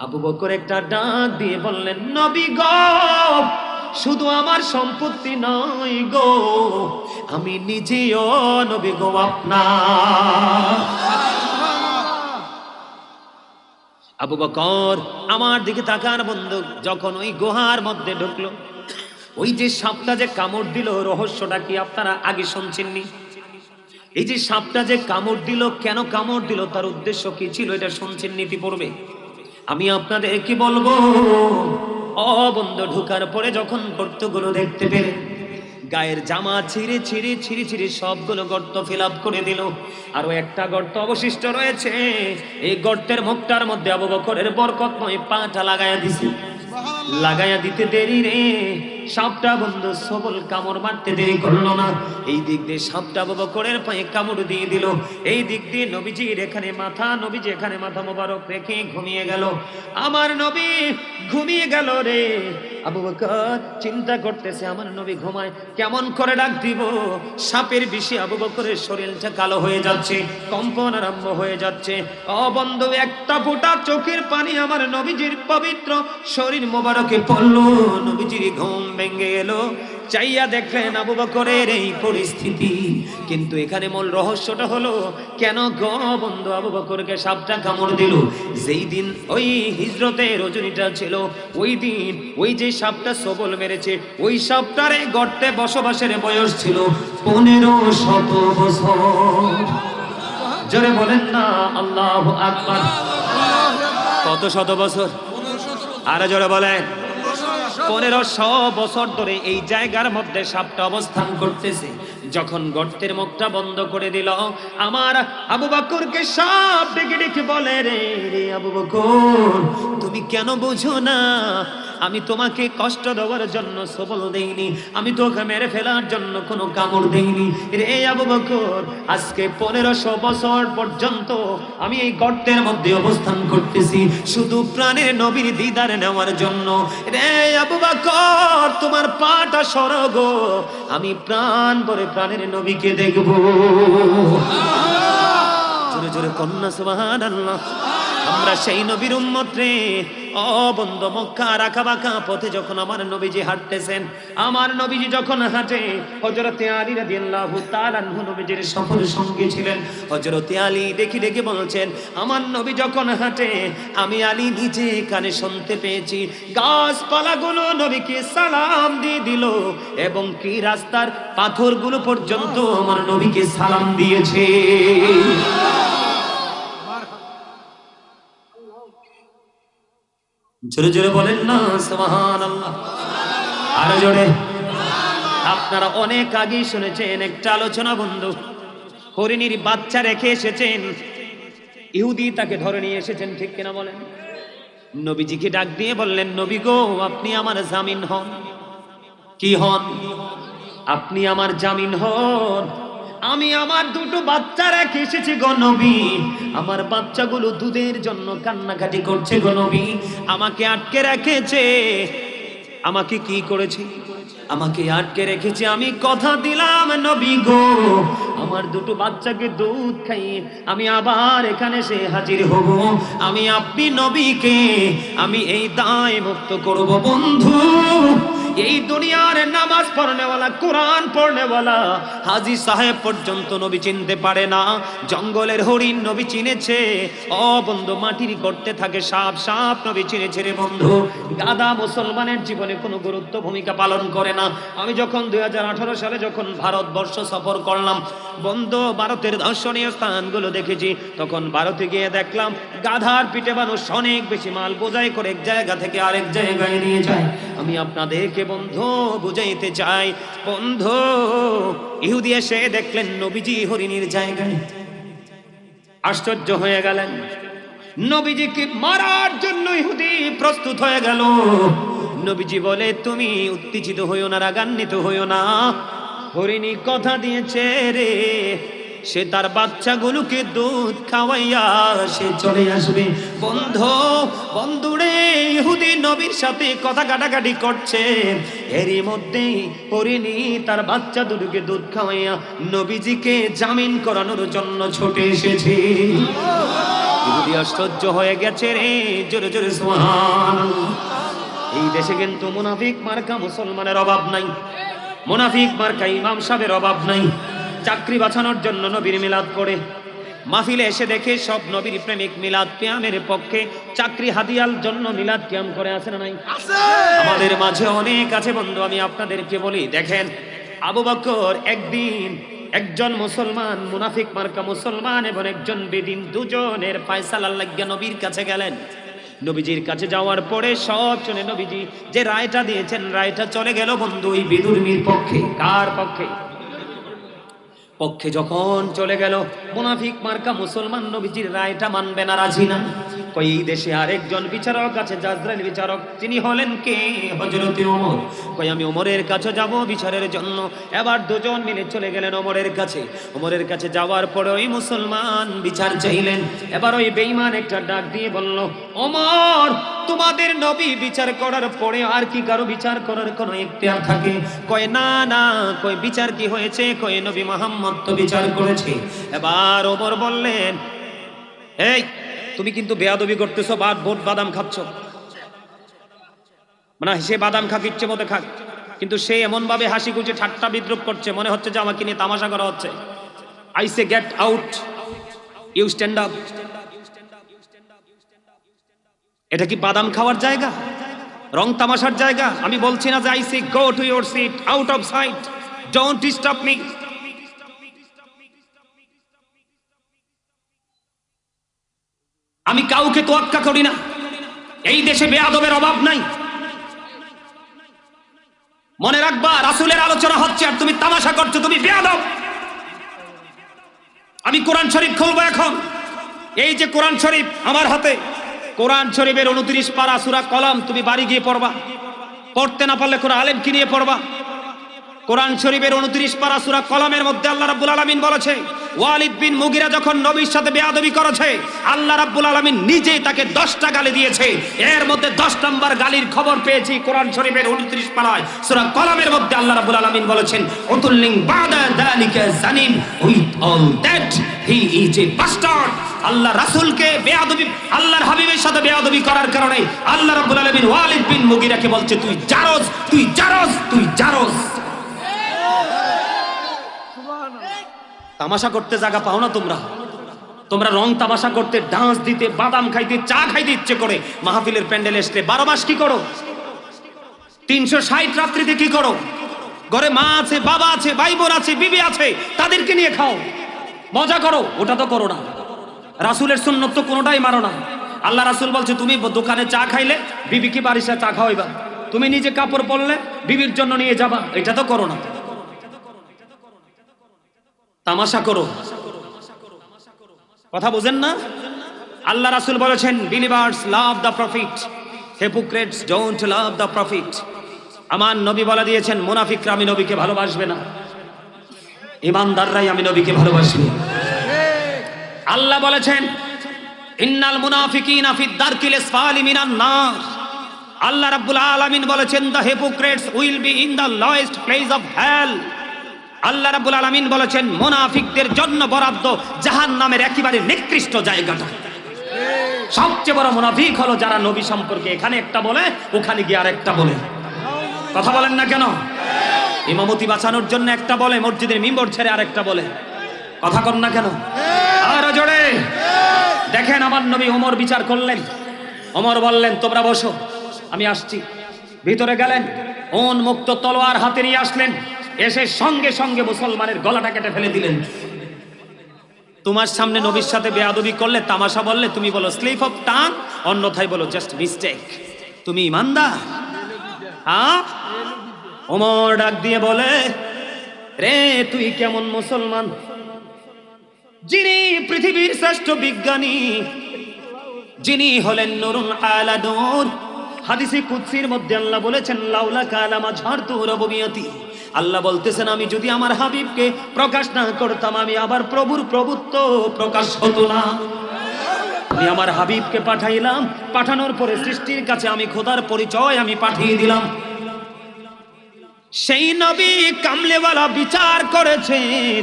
আবু বকর একটা ডাক দিয়ে বললেন, নবী গো, শুধু আমার সম্পত্তি নয় গো, আমি নিজেও নবী গো আপনার। আবু বকর আমার দিকে তাকান বন্ধু, যখন ওই গুহার মধ্যে ঢুকলো, ওই যে সাপটা যে কামড় দিল, রহস্যটা কি আপনারা আগে শুনছেননি? এই যে সাপটা যে কামড় দিল, কেন কামড় দিল, তার উদ্দেশ্য কি ছিল, এটা শুনছেন নীতি পড়বে। আমি আপনাদের কি বলবো, ও বন্ধু, ঢুকার পরে যখন গর্তগুলো দেখতে পেলেন, গায়ের জামা ছিঁড়ে ছিঁড়ে ছিঁড়ে ছিঁড়ে সবগুলো গর্ত ফিল আপ করে দিল। আরো একটা গর্ত অবশিষ্ট রয়েছে, এই গর্তের মুখটার মধ্যে আবু বকরের বরকতময় পাটা লাগায়া দিছে। লাগায়া দিতে দেরি রে, সাপটা বন্ধু সবল কামড় মারতে দেরি করলো না। এই দিক দিয়ে সাপটা আবু বকরের পায়ে কামড় দিয়ে দিল, এই দিক দিয়ে নবীজির এখানে মাথা, নবীজি এখানে মাথা মোবারক রেখে ঘুমিয়ে গেল। আমার নবী ঘুমিয়ে গেল রে। আবু বকর চিন্তা করতেছে, আমার নবী ঘুমায়, কেমন করে ডাক দিব? সাপের বিষে আবু বকরের শরীরটা কালো হয়ে যাচ্ছে, কম্পন আরম্ভ হয়ে যাচ্ছে। ও বন্ধু, একটা ফোঁটা চোখের পানি আমার নবীজির পবিত্র শরীর মোবারকে পড়লো, নবীজির ঘুম ভেঙে গেল। চাইয়া দেখলেন আবু বকরের এই পরিস্থিতি। কিন্তু এখানে মূল রহস্যটা হলো, কেন গো বন্ধু আবু বকরকে সাপটা কামড় দিল? যেই দিন ওই হিজরতে রজনীটা ছিল, ওই দিন ওই যে সাপটা সবল মেরেছে, ওই সাপটার এই গর্তে বসবাসের বয়স ছিল 1500 বছর। জোরে বলেন না আল্লাহু আকবার। কত শত বছর? আরে জোরে বলেন। 1500 বছর ধরে এই জায়গার মধ্যে সাপটা অবস্থান করতেছে। যখন গর্তের মুখটা বন্ধ করে দিল, আমার আবু বকরকে সাপ ডেকে ডেকে বলে, রে রে আবু বকর, তুমি কেন বুঝো না? আমি তোমাকে কষ্ট দেওয়ার জন্য সবল দেইনি, আমি তোকে মেরে ফেলার জন্য কোনো কামড় দেইনি রে আবু বকর। আজকে 1500 বছর পর্যন্ত আমি এই গর্তের মধ্যে অবস্থান করতেছি শুধু প্রাণের নবীর দিদার নেওয়ার জন্য। রে আবু বকর, তোমার পাটা সরগ, আমি প্রাণ ভরে প্রাণের নবীকে দেখব। জোরে জোরে কন্যা সুবহানাল্লাহ। আমরা সেই নবীর উম্মত রে। ও বন্ধু, মক্কার আঁকাবাঁকা পথে যখন আমার নবীজি হাঁটতেছেন, আমার নবীজি যখন হাঁটে, হযরতে আলী রাদিয়াল্লাহু তাআলা আনহু নবীজির সফর সঙ্গী ছিলেন। হযরতে আলী দেখি দেখি বলছেন, আমার নবী যখন হাঁটে আমি আলী নিজে কানে শুনতে পেয়েছি গাছপালাগুলো নবীকে সালাম দিয়ে দিল, এবং কি রাস্তার পাথরগুলো পর্যন্ত আমার নবীকে সালাম দিয়েছে। জোরে জোরে বলেন না সুবহানাল্লাহ। আরো জোরে। আপনারা অনেক আগেই শুনেছেন একটা আলোচনা বন্ধু, হরিণীর বাচ্চা রেখে এসেছেন, ইহুদি তাকে ধরে নিয়ে এসেছেন, ঠিক কিনা বলেন? নবীজিকে ডাক দিয়ে বললেন, নবী গো, আপনি আমার জামিন হন। কি হন? আপনি আমার জামিন হন। আমি আমার দুটো বাচ্চা রেখে এসেছি গো নবী, আমার বাচ্চাগুলো দুধের জন্য কান্নাকাটি করছে গো নবী, আমাকে আটকে রেখেছে। আমাকে কি করেছে? আমাকে আটকে রেখেছে। আমি কথা দিলাম নবী গো, আমার দুটো বাচ্চাকে দুধ খাইয়ে আমি আবার এখানে সে হাজির হব। আমি আপনি নবীকে আমি এই দায় মুক্ত করব বন্ধু। এই দুনিয়ার নামাজ পড়নেওয়ালা, কোরআন পড়নেওয়ালা হাজী সাহেব পর্যন্ত নবী চিনতে পারে না, জঙ্গলের হরিণ নবী চিনেছে। ও বন্ধু, মাটির গর্তে থাকে সাপ, সাপ নবী চিনেছে রে বন্ধু। গাধা মুসলমানের জীবনে কোনো গুরুত্ব ভূমিকা পালন করে না। আমি যখন 2018 সালে যখন ভারতবর্ষ সফর করলাম বন্ধু, ভারতের দর্শনীয় স্থানগুলো দেখেছি, তখন ভারতে গিয়ে দেখলাম গাধার পিঠে মানুষ অনেক বেশি মাল বোঝাই করে এক জায়গা থেকে আরেক জায়গায় নিয়ে যায়। আমি আপনাদেরকে বন্ধু বুঝাইতে চাই, বন্ধু ইহুদি এসে দেখলেন নবীজি হরিণীর জায়গায়, আশ্চর্য হয়ে গেলেন। নবীজিকে মারার জন্য ইহুদি প্রস্তুত হয়ে গেল। নবীজি বলে, তুমি উত্তেজিত হইও না, রাগান্বিত হইও না, হরিণী কথা দিয়েছে রে, সে তার বাচ্চাগুলোকে দুধ খাওয়াইয়া সে চলে আসবে। বন্ধুরে, ইহুদি নবীর সাথে কথা কাটাকাটি করছে, এরই মধ্যে হরিণী তার বাচ্চা দুটোকে দুধ খাওয়াইয়া নবীজিকে জামিন করানোর জন্য ছুটে এসেছে। ইহুদি আশ্চর্য হয়ে গেছে রে। জোরে জোরে সুবহানাল্লাহ। এই দেশে কিন্তু মুনাফিক মার্কা মুসলমানের অভাব নাই, মুনাফিক মার্কা ইমাম সাহেবের অভাব নাই। চাকরি বাঁচানোর জন্য নবীর মিলাদ করে, মাহফিলে এসে দেখে সব নবীর প্রেমিক মিলাদ কিয়ামের পক্ষে, চাকরি হাদিয়ার জন্য মিলাদ কিয়াম করে আছে না নাই? আমাদের মাঝে অনেক আছে বন্ধু। আমি আপনাদেরকে বলি, দেখেন আবু বকর একদিন একজন মুসলমান, মুনাফিক মার্কা মুসলমান এবং একজন বেদিন, দুজনের ফায়সালার লাগিয়া নবীর কাছে গেলেন। নবীজির কাছে যাওয়ার পরে সব শুনে নবীজি যে রায়টা দিয়েছেন, রায়টা চলে গেল বন্ধু ওই বিদুর্মীর পক্ষে। কার পক্ষে? পক্ষে যখন চলে গেল, মুনাফিক মার্কা মুসলমান নবীজির রায়টা মানবে না, রাজি না। কই এই দেশে আরেকজন বিচারক আছে, জাজরাইল বিচারক, তিনি হলেন কে? হযরতে ওমর। কই আমি ওমরের কাছে যাব বিচারের জন্য। এবার দুজন মিলে চলে গেলেন ওমরের কাছে। ওমরের কাছে যাওয়ার পরে ওই মুসলমান বিচার চাইলেন। এবার ওই বেঈমান একটা ডাক দিয়ে বলল, ওমর, তোমাদের নবী বিচার করার পরে আর কি কারো বিচার করার কোনো ইখতিয়ার থাকে? কয় না না। কই বিচার কি হয়েছে? কই নবী মুহাম্মদ তো বিচার করেছে। এবার ওমর বললেন, এই তুমি কিন্তু বেয়াদবি করতেছো, ভোট বাদাম খাচ্ছ, মানে সে বাদাম খাক, ইচ্ছে মতো খাক, কিন্তু সে এমন ভাবে হাসি খুঁজে ঠাট্টা বিদ্রুপ করছে, মনে হচ্ছে যে আমাকে নিয়ে তামাশা করা হচ্ছে। I say get out, you stand up. এটা কি বাদাম খাওয়ার জায়গা, রং তামাশার জায়গা? আমি বলছি না যে I say go to your seat, out of sight, don't disturb me. আমি কাউকে তোয়াক্কা করি না। এই দেশে বেয়াদবের অভাব নাই। মনে রাখবা, রাসূলের আলোচনা হচ্ছে আর তুমি তামাশা করছো, তুমি বেয়াদব। আমি কোরআন শরীফ খুলবো এখন। এই যে কোরআন শরীফ আমার হাতে, কোরআন শরীফের 29 পারা সূরা কলম, তুমি বাড়ি গিয়ে পড়বা। পড়তে না পারলে কোরআন আলেমকে নিয়ে পড়বা। কোরআন শরীফের 29 পারা সূরা কলমের মধ্যে আল্লাহ রাব্বুল আলামিন বলেছে, ওয়ালিদ বিন মুগিরা যখন নবীর সাথে বেয়াদবি করেছে, আল্লাহ রাব্বুল আলামিন নিজেই তাকে 10টা গালি দিয়েছে। এর মধ্যে 10 নম্বর গালির খবর পেয়েছি কোরআন শরীফের 29 পারায় সূরা কলমের মধ্যে আল্লাহ রাব্বুল আলামিন বলেছেন, উতুল্লিং বাদা যালিকা জানিম, with all that he is a bastard. আল্লাহ রাসূলকে বেয়াদবি, আল্লাহর হাবিবের সাথে বেয়াদবি করার কারণে আল্লাহ রাব্বুল আলামিন ওয়ালিদ বিন মুগিরাকে বলছে, তুই জারজ, তুই জারজ, তুই জারজ। তামাশা করতে জায়গা পাও না তোমরা? তোমরা রং তামাশা করতে, ডান্স দিতে, বাদাম খাইতে, চা খাইতে ইচ্ছে করে মাহফিলের প্যান্ডেলে আসলে 12 মাস কি করো? 360 রাত্রিতে কি করো? ঘরে মা আছে, বাবা আছে, ভাই বোন আছে, বিবি আছে, তাদেরকে নিয়ে খাও, মজা করো। ওটা তো করো না। রাসূলের সুন্নত তো কোনোটাই মানো না। আল্লাহ রাসূল বলছে, তুমি দোকানে চা খাইলে বিবিকে বাড়িতে চা খাওয়াইবা, তুমি নিজে কাপড় পরলে বিবির জন্য নিয়ে যাবা, এটা তো করো না। তামাশা করো। কথা বুঝেন না? আল্লাহ রাসূল বলেছেন, believers love the profit, hypocrites don't love the profit. আমার নবী বলে দিয়েছেন, মুনাফিকরা আমি নবীকে ভালোবাসবে না, ঈমানদাররাই আমি নবীকে ভালোবাসবে। আল্লাহ বলেছেন, ইন্নাল মুনাফিকিনা ফিদ দারকিল আসফালি মিনান নার। আল্লাহ রাব্বুল আলামিন বলেছেন, the hypocrites will be in the lowest place of hell. আল্লাহ রাব্বুল আলামিন বলেছেন, মুনাফিকদের জন্য বরাদ্দ জাহান্নামের একেবারে নিকৃষ্ট জায়গাটা। সবচেয়ে বড় মুনাফিক হলো যারা নবী সম্পর্কে এখানে একটা বলে, ওখানে গিয়ে আরেকটা বলে। কথা বলেন না কেন? ইমামতি বাঁচানোর জন্য একটা বলে, মসজিদের মিম্বর ছেড়ে আরেকটা বলে। কথা কর না কেন? আর জোরে দেখেন, আমার নবী ওমর বিচার করলেন। ওমর বললেন, তোমরা বসো, আমি আসছি। ভিতরে গেলেন, উন্মুক্ত তলোয়ার হাতে নিয়ে আসলেন। এসে সঙ্গে সঙ্গে মুসলমানের গলাটা কেটে ফেলে দিলেন। তোমার সামনে নবীর সাথে বেয়াদবি করলে, তামাশা বললে, তুমি বলো স্লিপ অফ টাং, অন্যথায় বলো জাস্ট মিস্টেক। তুমি ইমানদার? হ্যাঁ? ওমর ডাক দিয়ে বলে, রে তুই কেমন মুসলমান, যিনি পৃথিবীর শ্রেষ্ঠ বিজ্ঞানী, যিনি হলেন নূরুন আলা নূর। হাদিসে কুদসির মধ্যে আল্লাহ বলেছেন, লাউলা কালামা ঝাড়তু রুবুবিয়তি। আল্লাহ বলতেছেন, আমি যদি আমার হাবিবকে প্রকাশ না করতাম, আমি আবার প্রভুর প্রভুত্ব প্রকাশ হতো না। আমি আমার হাবিবকে পাঠাইলাম, পাঠানোর পরে সৃষ্টির কাছে আমি খোদার পরিচয় আমি পাঠিয়ে দিলাম। সেই নবী কামলেওয়ালা বিচার করেছে,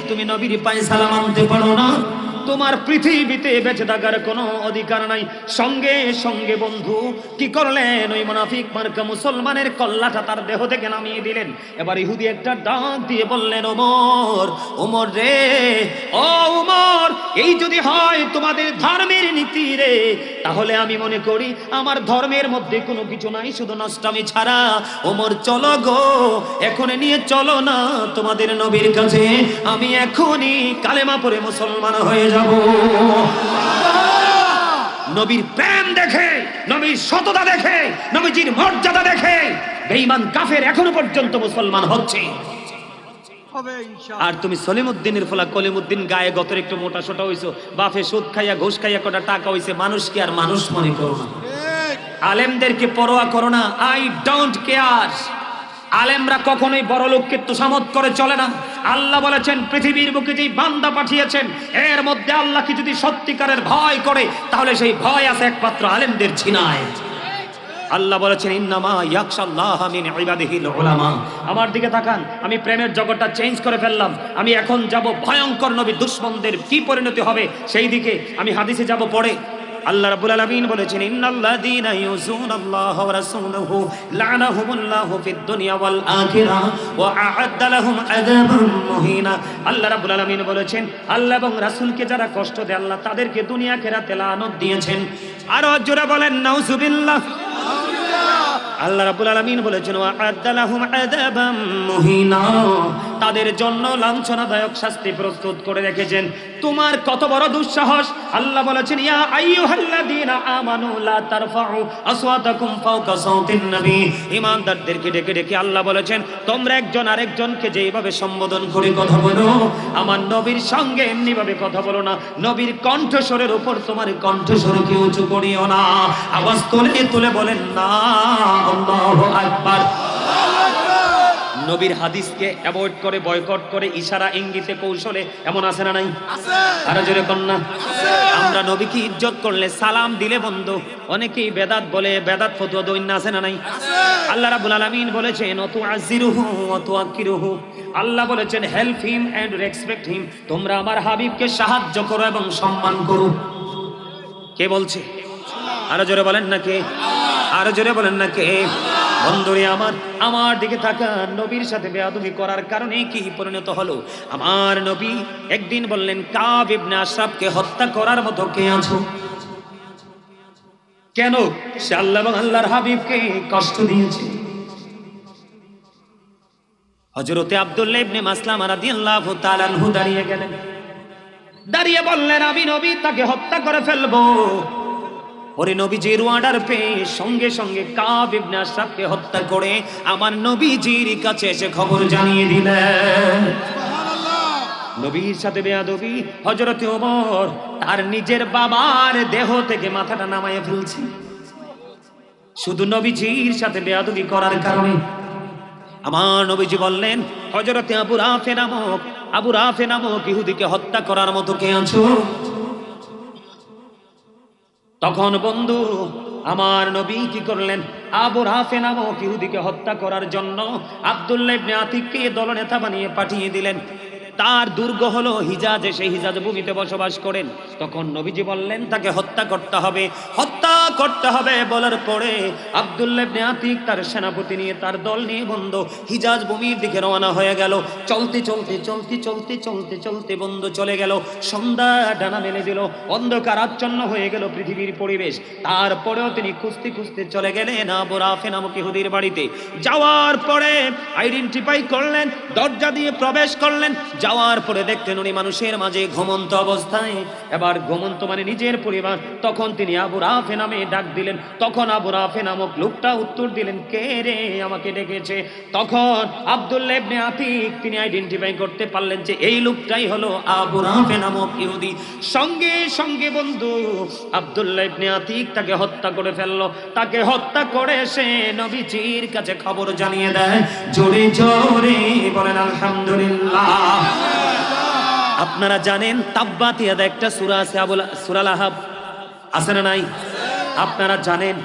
তুমি নবীর পায়সালা মানতে পারো না, তোমার পৃথিবীতে বেঁচে থাকার কোনো অধিকার নাই। সঙ্গে সঙ্গে বন্ধু কি করলেন, ওই মুনাফিক মার্কা মুসলমানের কল্লাটা তার দেহ থেকে নামিয়ে দিলেন। এবার ইহুদি একটা ডাক দিয়ে বললেন, ওমর, ওমর রে, ও ওমর, এই যদি হয় তোমাদের ধর্মের নীতি রে, তাহলে আমি মনে করি আমার ধর্মের মধ্যে কোনো কিছু নাই, শুধু নষ্টামি ছাড়া। ওমর চলো গো, এখন নিয়ে চলো না তোমাদের নবীর কাছে, আমি এখনই কালেমা পড়ে মুসলমান হয়ে যাব। নবীর প্রেম দেখে, নবীর সততা দেখে, নবীজির মর্যাদা দেখে বেঈমান কাফের এখনো পর্যন্ত মুসলমান হচ্ছে। আর তুমি সলিমউদ্দিনের ফলা কলিমউদ্দিন গায়ে গতর একটু মোটা সোটা হইছো, বাফে সুদ খাইয়া ঘুষ খাইয়া কটা টাকা হইছে, মানুষ কি আর মানুষ মনে করো না? আলেমদেরকে পরোয়া করো না, আই ডোন্ট কেয়ার। আলেমরা কখনোই বড় লোককে তোষামত করে চলে না। আল্লাহ বলেছেন, পৃথিবীর বুকে যেই বান্দা পাঠিয়েছেন, এর মধ্যে আল্লাহকে যদি সত্যিকারের ভয় করে, তাহলে সেই ভয় আছে একমাত্র আলেমদের ছিনায়। আল্লাহ বলেছেন, ইন্নামা ইয়াখশাল্লাহা মিন ইবাদিহিল উলামা। আমার দিকে তাকান, আমি প্রেমের জগৎটা চেঞ্জ করে ফেললাম। আমি এখন যাব ভয়ঙ্কর নবী দুশমনদের কি পরিণতি হবে সেই দিকে। আমি হাদিসে যাব পড়ে, আল্লাহ রাব্বুল আলামিন বলেছেন ইন্নাল্লাযীনা ইউযুনাল্লাহা ওয়া রাসূলাহু লা'নাহুমুল্লাহু ফিদ দুনিয়া ওয়াল আখিরাহ ওয়া আ'আদ্দা লাহুম আযাবান মুহিনা। আল্লাহ রাব্বুল আলামিন বলেছেন আল্লাহ এবং রাসূলকে যারা কষ্ট দেয় আল্লাহ তাদেরকে দুনিয়া আখিরাতে লানত দিয়েছেন। আরো জোরে বলেন নাউযুবিল্লাহ। আল্লাহ রাব্বুল আলামিন বলেছেন ওয়া আ'আদ্দা লাহুম আযাবান মুহিনা, তাদের জন্য লাঞ্ছনাদায়ক শাস্তি প্রস্তুত করে রেখেছেন। তোমার কত বড় দুঃসাহস! আল্লাহ বলেছেন ইয়া আইয়ুহাল্লাযীনা আমানু লা তারফাউ আসওয়াতাকুম ফাওকা সাওতিন নবী। ঈমানদারদেরকে ডেকে ডেকে আল্লাহ বলেছেন তোমরা একজন আরেকজনকে যেভাবে সম্বোধন করে কথা বলো আমার নবীর সঙ্গে এমনি ভাবে কথা বলো না। নবীর কণ্ঠস্বরের উপর তোমার কণ্ঠস্বরকে উঁচু করিও না। আওয়াজ তুলে তুলে বলেন না আল্লাহু আকবার। নবীর হাদিসকে অ্যাভয়েড করে বয়কট করে ইশারা ইঙ্গিতে কৌশলে এমন আছে না নাই? আরো জোরে কন্যা। আমরা নবীকে ইজ্জত করলে সালাম দিলে বন্ধ। অনেকেই বেদাত বলে, বেদাত ফতোয়া দইন আছে না নাই? আল্লাহ রাব্বুল আলামিন বলেছেন ওয়াতুআযিরুহু ওয়াতুআক্কিরুহু। আল্লাহ বলেছেন help him and respect him. তোমরা আমার হাবিবকে সাহায্য করো এবং সম্মান করো। কে বলছে? আরো জোরে বলেন না কে? আরো জোরে বলেন না কে? বন্ধুরে আমার দিকে তাকান। নবীর সাথে বেয়াদবি করার কারণে কি পরিণত হলো? আমার নবী একদিন বললেন কাব ইবনে আশরাফকে হত্যা করার মতো কে আছো? কেন? সে আল্লাহ এবং আল্লাহর হাবিবকে কষ্ট দিয়েছে। হযরতে আব্দুল্লাহ ইবনে মাসলামা রাদিয়াল্লাহু তাআলা আনহু দাঁড়িয়ে গেলেন। দাঁড়িয়ে বললেন আমি নবী তাকে হত্যা করে ফেলবো। ওরে নবীজির অর্ডার পেয়ে সঙ্গে সঙ্গে কাব ইবনে আশরাফকে হত্যা করে আমার নবীজির কাছে এসে খবর জানিয়ে দিলেন। নবীর সাথে বেয়াদবি। হযরতে ওমর তার নিজের বাবার দেহ থেকে মাথাটা নামায়ে ফেলছে শুধু নবীজির সাথে বেয়াদবি করার কারণে। আমার নবীজি বললেন হযরতে আবু রাফে নামক ইহুদিকে হত্যা করার মতো কে আছো? তখন বন্ধু আমার নবী কি করলেন? আবু রাফে নামক ইহুদিকে হত্যা করার জন্য আব্দুল্লাহ ইবনে আতিককে দলনেতা বানিয়ে পাঠিয়ে দিলেন। তার দুর্গ হলো হিজাজে, সেই হিজাজ ভূমিতে বসবাস করেন। তখন নবীজি বললেন তাকে হত্যা করতে হবে। বলার পরে আব্দুল্লাহ ইবনে আতিক তার সেনাপতি নিয়ে তার দল নিয়ে বন্ধু হিজাজ ভূমির দিকে রওনা হয়ে গেল। চলতে বন্ধু চলে গেল। সন্ধ্যা ডানা মেলে দিল, অন্ধকার আচ্ছন্ন হয়ে গেল পৃথিবীর পরিবেশ। তারপরেও তিনি খুঁজতে চলে গেলেন আবু রাফে নামক ইহুদির বাড়িতে। যাওয়ার পরে আইডেন্টিফাই করলেন, দরজা দিয়ে প্রবেশ করলেন। যাওয়ার পরে দেখলেন উনি মানুষের মাঝে ঘুমন্ত অবস্থায়। এবার ঘুমন্ত মানে নিজের পরিবার। তখন তিনি আবু রাফে নামে ডাক দিলেন। তখন আবু রাফে নামক লোকটা উত্তর দিলেন কে রে আমাকে ডেকেছে? তখন আব্দুল্লাহ ইবনে আতিক তিনি আইডেন্টিফাই করতে পারলেন যে এই লোকটাই হলো আবু রাফে নামক ইহুদি। সঙ্গে সঙ্গে বন্ধু আব্দুল্লাহ ইবনে আতিক তাকে হত্যা করে ফেললো। তাকে হত্যা করে সে নবীজির কাছে খবর জানিয়ে দেয়। জোরে জোরে বলেন আলহামদুলিল্লাহ। আপনারা জানেন তাব্বাত ইয়াদা একটা সূরা আছে, সূরা লাহাব আছে না নাই? আপনারা জানেন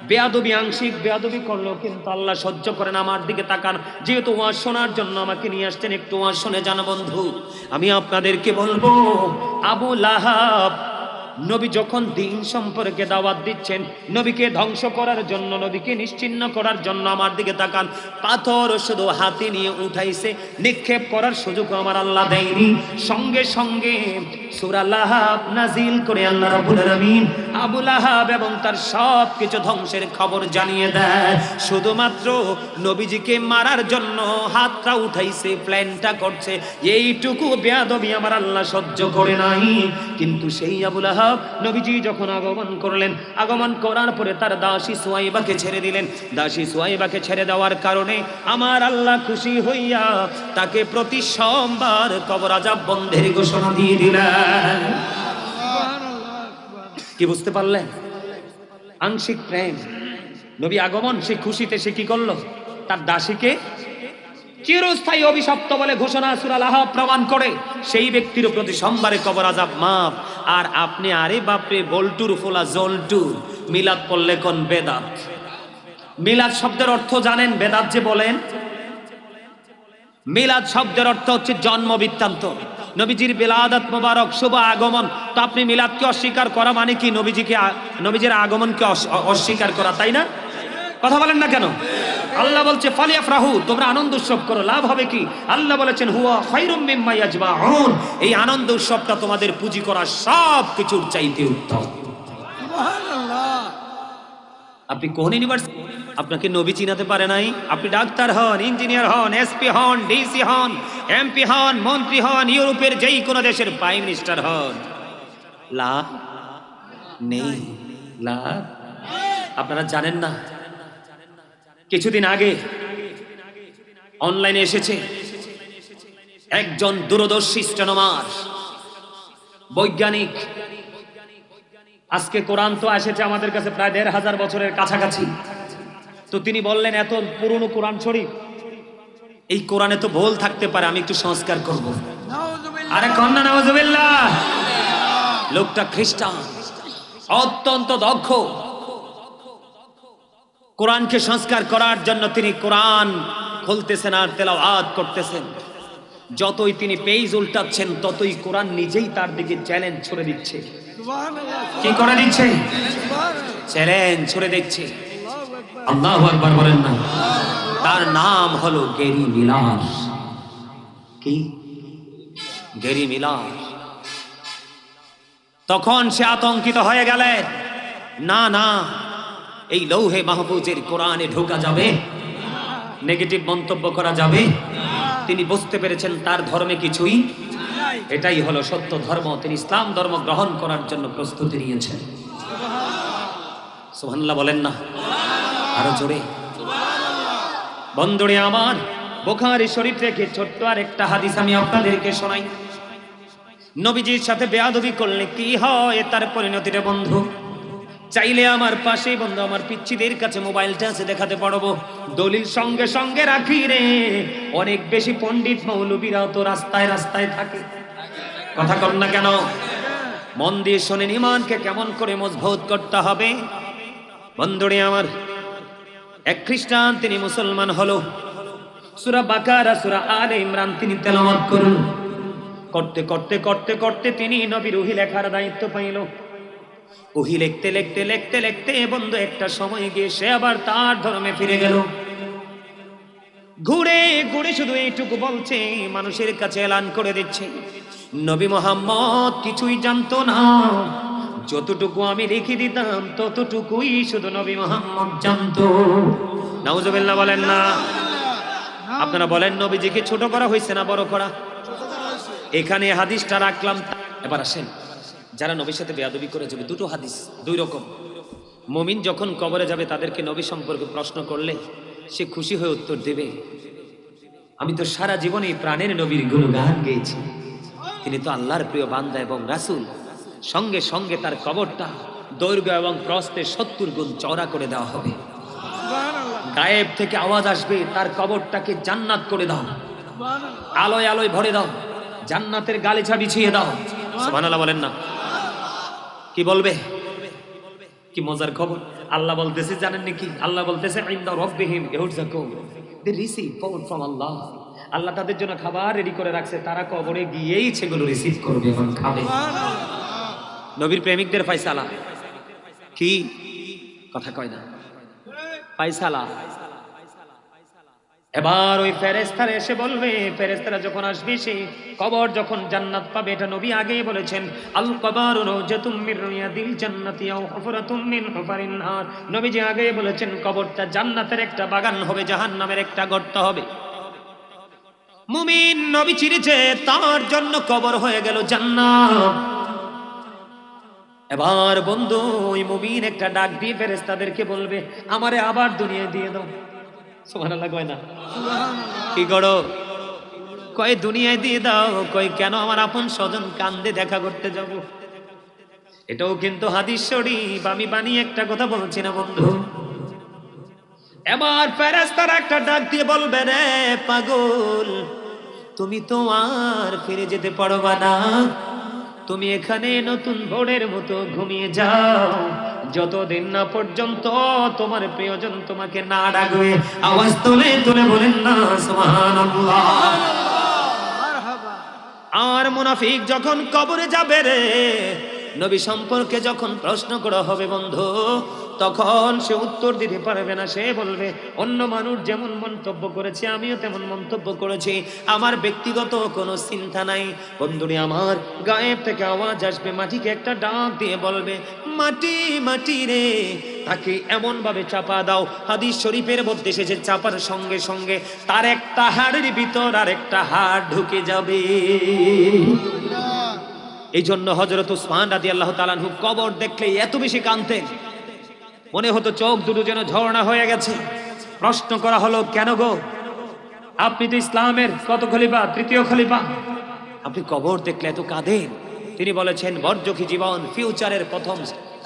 বেয়াদবি, আংশিক বেয়াদবি করলো কিন্তু আল্লাহ সহ্য করেন। আমার দিকে তাকান, যেহেতু ওয়াজ শোনার জন্য আমাকে নিয়ে আসছেন, একটু ওয়াজ শুনে যান বন্ধু। আমি আপনাদেরকে বলবো আবু লাহাব নবী যখন দ্বীন সম্পর্কে দাওয়াত দিচ্ছেন, নবীকে ধ্বংস করার জন্য, নবীকে নিশ্চিহ্ন করার জন্য আমার দিকে তাকান, পাথর শুধু হাতে নিয়ে উঠাইছে, নিক্ষেপ করার সুযোগ আমার আল্লাহ দেয়নি। সঙ্গে সঙ্গে সূরা লাহাব নাজিল করে আল্লাহ রাব্বুল আলামিন আবু লাহাব এবং তার সব কিছু ধ্বংসের খবর জানিয়ে দেয়। শুধুমাত্র নবীজিকে মারার জন্য হাতটা উঠাইছে, প্ল্যানটা করছে, এইটুকু বেয়াদবি আমার আল্লাহ সহ্য করে নাই। কিন্তু সেই আবু লাহাব নবীজি যখন আগমন করার পরে তার দাসী সুয়াইবাকে ছেড়ে দিলেন। দাসী সুয়াইবাকে ছেড়ে দেওয়ার কারণে আমার আল্লাহ খুশি হইয়া তাকে প্রতি সোমবার কবর আযাব বন্ধের ঘোষণা দিয়ে দিলেন। কি বুঝতে পারলেন? আংশিক প্রেম। নবী আগমন, সে খুশিতে সে কি করলো? তার দাসীকে চিরস্থায়ী অভিশপ্ত বলে ঘোষণা সূরা লাহাব প্রমাণ করে। সেই ব্যক্তির প্রতি সোমবারে কবর আযাব মাফ। আর আপনি আরে বাপরে বল্টুর ফোলা জলটু মিলাদ পড়লে কোন বেদাত? মিলাদ শব্দের অর্থ জানেন? বেদাত যে বলেন, মিলাদ শব্দের অর্থ হচ্ছে জন্ম বৃত্তান্ত। নবীজির বেলাদাত মোবারক, শুভ আগমন, তো আপনি মিলাদকে অস্বীকার করা মানে কি নবীজির আগমনকে অস্বীকার করা, তাই না? কথা বলেন না কেন? আল্লাহ বলছে ফালিয়াফরাহু, তোমরা আনন্দ উৎসব করো, লাভ হবে কি? আল্লাহ বলেছেন হুয়া খায়রুম মিম্মা ইয়াজমাউন, এই আনন্দ উৎসবটা তোমাদের পুঁজি করা সব কিছুর চাইতে উত্তম। আপনি কোন ইউনিভার্সিটি, আপনাকে নবী চিনাতে পারে নাই? আপনি ডাক্তার হন, ইঞ্জিনিয়ার হন, এসপি হন, ডিসি হন, এমপি হন, মন্ত্রী হন, ইউরোপের যেই কোনো দেশের প্রাইম মিনিস্টার হন, লাভ নেই, লাভ। আপনারা জানেন না, কিছুদিন আগে অনলাইনে এসেছে একজন দূরদর্শী স্টেনোমার বৈজ্ঞানিক, আজকে কোরআন তো এসেছে আমাদের কাছে প্রায় ১৫০০ বছরের কাছাকাছি, তো তিনি বললেন এত পুরনো কোরআন শরীফ, এই কোরআনে তো ভুল থাকতে পারে, আমি একটু সংস্কার করব। আরে কন্যা নাউজুবিল্লাহ, লোকটা খ্রিস্টান, অত্যন্ত দক্ষ, কোরআনকে সংস্কার করার জন্য তিনি কোরআন খুলতেছেন আর তেলাওয়াত করতেছেন। যতই তিনি পেজ উল্টাচ্ছেন ততই কোরআন নিজেই তার দিকে চ্যালেঞ্জ ছুড়ে দিচ্ছে। কি করে দিচ্ছে? চ্যালেঞ্জ ছুড়ে দিচ্ছে। আল্লাহু আকবার বলেন না? তার নাম হলো গেরি মিলার। কি? গেরি মিলার। তখন সে আতঙ্কিত হয়ে গেলেন, না না, এই লৌহে মাহফুজের কোরআনে ঢোকা যাবে, নেগেটিভ মন্তব্য করা যাবে। তিনি বুঝতে পেরেছেন তার ধর্মে কিছুই, এটাই হলো সত্য ধর্ম। তিনি ইসলাম ধর্ম গ্রহণ করার জন্য প্রস্তুতি নিয়েছেন। সুবহানাল্লাহ বলেন না? আরো জোরে। বন্ধুরে আমার, বুখারী শরীফ থেকে ছোট্ট আর একটা হাদিস আমি আপনাদেরকে শোনাই। নবীজির সাথে বেয়াদবি করলে কি হয় তার পরিণতিটা বন্ধু, চাইলে আমার পাশেই বন্ধু আমার পিচ্ছিদের কাছে মোবাইলটা আছে, দেখাতে পারবো। দলিল সঙ্গে সঙ্গে রাখি রে, অনেক বেশি পণ্ডিত মৌলবীরাও তো রাস্তায় রাস্তায় থাকে। কথা কর না কেন? মন দিয়ে শোনেন, ইমানকে কেমন করে মজবুত করতে হবে। বন্ধুরে আমার, এক খ্রিস্টান তিনি মুসলমান হলো, সূরা বাকারা সূরা আলে ইমরান তিনি তেলাওয়াত করুন। করতে করতে করতে করতে তিনি নবীর ওহী লেখার দায়িত্ব পাইল। ওহী লিখতে লিখতে লিখতে লিখতে বন্ধু একটা সময় গিয়ে সে আবার তার ধর্মে ফিরে গেল। ঘুরে ঘুরে শুধু এইটুকু বলছে, মানুষের কাছে এলান করে দিচ্ছে, নবী মুহাম্মদ কিছুই জানতো না, যতটুকু আমি লিখে দিতাম ততটুকুই শুধু নবী মুহাম্মদ জানতো। নাউজুবিল্লাহ বলেন না? আপনারা বলেন নবীজিকে ছোট করা হয়েছে না বড় করা? এখানে হাদিসটা রাখলাম। এবার আসেন, যারা নবীর সাথে বেয়াদবি করে যাবে, দুটো হাদিস, দুই রকম। মুমিন যখন কবরে যাবে তাদেরকে নবী সম্পর্কে প্রশ্ন করলে সে খুশি হয়ে উত্তর দেবে, আমি তো সারা জীবনে প্রাণের নবীর গুণগান গেয়েছি, তিনি তো আল্লাহর প্রিয় বান্দা এবং রাসূল। সঙ্গে সঙ্গে তার কবরটা দৈর্ঘ্য এবং প্রস্থে ৭০ গুণ চওড়া করে দেওয়া হবে। গায়েব থেকে আওয়াজ আসবে, তার কবরটাকে জান্নাত করে দাও, আলোয় আলোয় ভরে দাও, জান্নাতের গালিচা বিছিয়ে দাও। সুবহানাল্লাহ বলেন না? কি বলবে? কি মজার খবর! আল্লাহ বলতেছে জানেন নাকি? আল্লাহ বলতেছে ইনদা রাব্বিহিম ইয়ারযাকুন, দে রিসিভ ফুড ফ্রম আল্লাহ। আল্লাহ তাদের জন্য খাবার রেডি করে রাখছে, তারা কবরে গিয়েই সেগুলো রিসিভ করবে এবং খাবে। নবীর প্রেমিকদের ফয়সালা কি? কথা কয় না? ফয়সালা। এবার ওই ফেরেশতারা এসে বলবে, ফেরেশতারা যখন আসবে সে কবর যখন জান্নাত পাবে, এটা নবী আগেই বলেছেন, আল কবরু রাওজাতুম মির রিয়াদিল জান্নাতি আও হুফরাতুম মিন হুফারিন নার। নবীজি আগেই বলেছেন কবরটা জান্নাতের একটা বাগান হবে, জাহান্নামের একটা গর্ত হবে। মুমিন নবী চিরেছে, তার জন্য কবর হয়ে গেল জান্নাত। এবার বন্ধু ওই মুমিন একটা ডাক দিয়ে ফেরেশতাদেরকে বলবে, আমারে আবার দুনিয়া দিয়ে দাও। সুবহানাল্লাহ কয় না? কি করো? কয় দুনিয়ায় দিয়ে দাও। কয় কেন? আমার আপন স্বজন কান্দে দেখা করতে যাব। এটাও কিন্তু হাদিস শরীফ, আমি বানিয়ে একটা কথা বলছি না বন্ধু। এবার ফেরেশতারা একটা ডাক দিয়ে বলবে, রে পাগল, তুমি তো আর ফিরে যেতে পারবা না, তুমি এখানে নতুন ভোরের মতো ঘুমিয়ে যাও, যতদিন না পর্যন্ত তোমার প্রিয়জন তোমাকে না ডাকবে। আওয়াজ তুলে তুলে বলেন না সুবহানাল্লাহ। আর মুনাফিক যখন কবরে যাবে রে, নবী সম্পর্কে যখন প্রশ্ন করা হবে বন্ধু, তখন সে উত্তর দিতে পারবে না। সে বলবে অন্য মানুষ যেমন মন্তব্য করেছে আমিও তেমন মন্তব্য করেছি, আমার ব্যক্তিগত কোনো চিন্তা নাই। বন্ধুরে আমার, গায়েব থেকে আওয়াজ আসবে, মাটিকে একটা ডাক দিয়ে বলবে, মাটি মাটি রে, তাকে এমন ভাবে চাপা দাও। হাদিস শরীফের মধ্যে এসেছে চাপার সঙ্গে সঙ্গে তার একটা হাড়ের ভিতর আর একটা হাড় ঢুকে যাবে। এই জন্য হযরত উসমান রাদিয়াল্লাহু তাআলা আনহু কবর দেখলে এত বেশি কাঁদতেন, মনে হতো চোখ দুটো যেন ঝর্ণা হয়ে গেছে। প্রশ্ন করা হলো, কেন গো, আপনি তো ইসলামের কত খলিফা? তৃতীয় খলিফা, আপনি কবর দেখলে এত কাঁদেন? তিনি বলেছেন, বর্জকি জীবন, ফিউচারের প্রথম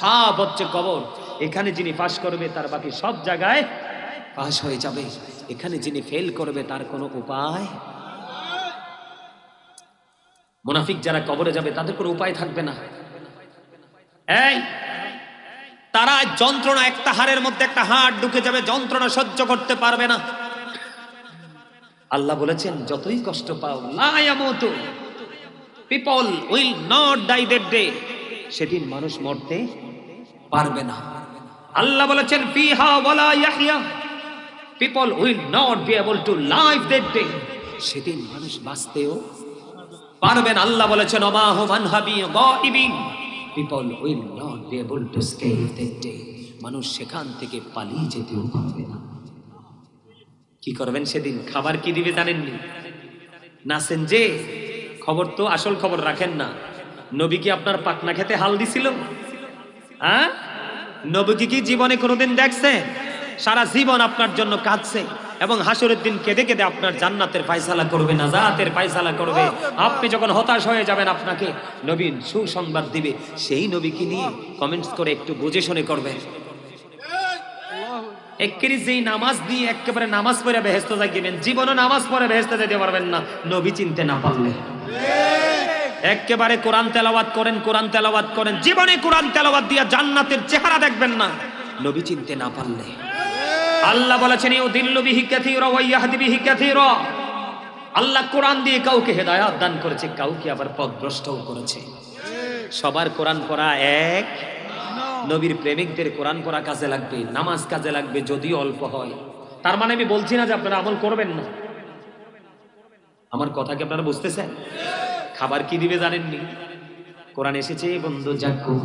ধাপ হচ্ছে কবর। এখানে যিনি পাস করবে তার বাকি সব জায়গায় পাস হয়ে যাবে, এখানে যিনি ফেল করবে তার কোনো উপায়। মুনাফিক যারা কবরে যাবে তাদের কোনো উপায় থাকবে না। এই তারা যন্ত্রণা, একটা হাড়ের মধ্যে একটা হাড় ঢুকে যাবে, যন্ত্রণা সহ্য করতে পারবে না। আল্লাহ বলেছেন, যতই কষ্ট পাও, লা ইয়ামুতু, people will not die that day, সেদিন মানুষ মরতে পারবে না। আল্লাহ বলেছেন, ফিহা ওয়ালা ইয়াহইয়া, people will not be able to live that day, সেদিন মানুষ বাঁচতেও পারবেন। আল্লাহ বলেছেন, ওমা হুম আনহাবি গাইবিন, people will not be able to escape that day, মানুষ সেখান থেকে পালিয়ে যেতেও পারবে না। কি করবেন সেদিন? খাবার কি দিবে জানেননি? নাসেন যে খবর তো আসল খবর রাখেন না। নবী কি আপনার পাকনা খেতে হাল দিছিল? হ্যাঁ, নবী কি জীবনে কোনোদিন দেখছেন? সারা জীবন আপনার জন্য কাঁদছে এবং হাসরের দিন কেঁদে কেঁদে আপনার জান্নাতের ফায়সালা করবে, নাজাতের ফায়সালা করবে। আপনি যখন হতাশ হয়ে যাবেন, আপনাকে নবী সুসংবাদ দিবে। সেই নবীকে নিয়ে কমেন্টস করে একটু বুঝে শুনে করবেন। একেবারে যেই নামাজ দিয়ে একেবারে নামাজ পড়ে বেহেশতে যাইবেন, জীবনে নামাজ পড়ে বেহেশতে যেতে পারবেন না নবী চিনতে না পারলে। একেবারে কোরআন তেলাওয়াত করেন, কোরআন তেলাওয়াত করেন, জীবনে কোরআন তেলাওয়াত দিয়ে জান্নাতের চেহারা দেখবেন না নবী চিনতে না পারলে। আল্লাহ বলেছেন, ইউদিল্লু বিহি কাসীরা ওয়া ইয়াহদি বিহি কাসীরা, আল্লাহ কোরআন দিয়ে কাউকে হেদায়েত দান করেছে, কাউকে আবার পথভ্রষ্টও করেছে। সবার কোরআন পড়া এক, নবীর প্রেমিকদের কোরআন পড়া কাজে লাগবে, নামাজ কাজে লাগবে, যদিও অল্প হয়। তার মানে আমি বলছি না যে আপনারা আমল করবেন না, আমার কথা কি আপনারা বুঝতেছেন? খাবার কি দিবে জানেননি? কোরআন এসেছে বন্ধু, জাক্কু।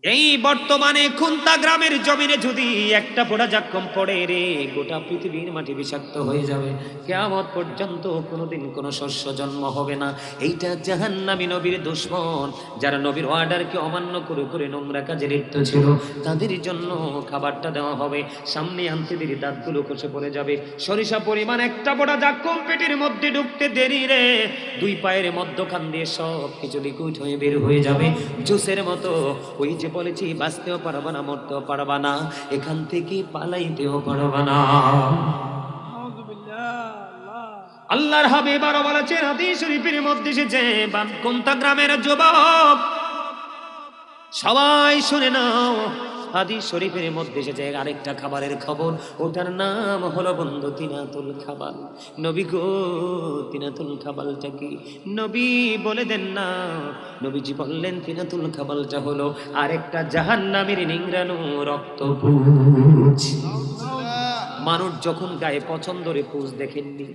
এই বর্তমানে খুন্তা গ্রামের জমিনে যদি একটা ফোঁটা জাক্কুম পড়ে রে, গোটা পৃথিবীর মাটি বিষাক্ত হয়ে যাবে। কিয়ামত পর্যন্ত কোনোদিন কোনো শস্য জন্ম হবে না। এইটা জাহান্নামী নবীর দুশমন, যারা নবীর অর্ডারকে অমান্য করে করে নোংরা কাজে লিপ্ত ছিল, তাদের জন্য খাবারটা দেওয়া হবে। সামনে আনতে দেরি দাঁতগুলো খসে পড়ে যাবে। সরিষা পরিমাণ একটা ফোঁটা জাক্কুম পেটের মধ্যে ঢুকতে দেরি রে, দুই পায়ের মধ্যখান দিয়ে সব কিছু লিকুইড হয়ে বের হয়ে যাবে জুসের মতো। ওই যে বলেছি, বাঁচতেও পারবা না, মরতেও পারবা না, এখান থেকে পালাইতেও পারবা না। আল্লাহর হাবিব আরো বলেছেন, হাদিস শরীফের মধ্যে এসেছে, কোনটা গ্রামের যুবক সবাই শুনে নাও। হাদিস শরীফের মধ্যে এসেছে আরেকটা খাবারের খবর, ওটার নাম হলো বন্ধু তিনাতুল খাবাল। নবী গো, তিনাতুল খাবালটা কি? নবী বলে দেন না। নবীজি বললেন, তিনাতুল খাবালটা হলো আরেকটা জাহান্নামের নিংড়ানো রক্তপুঞ্জ। মানুষ যখন গায়ে পছন্দরে পুঁজ দেখেননি,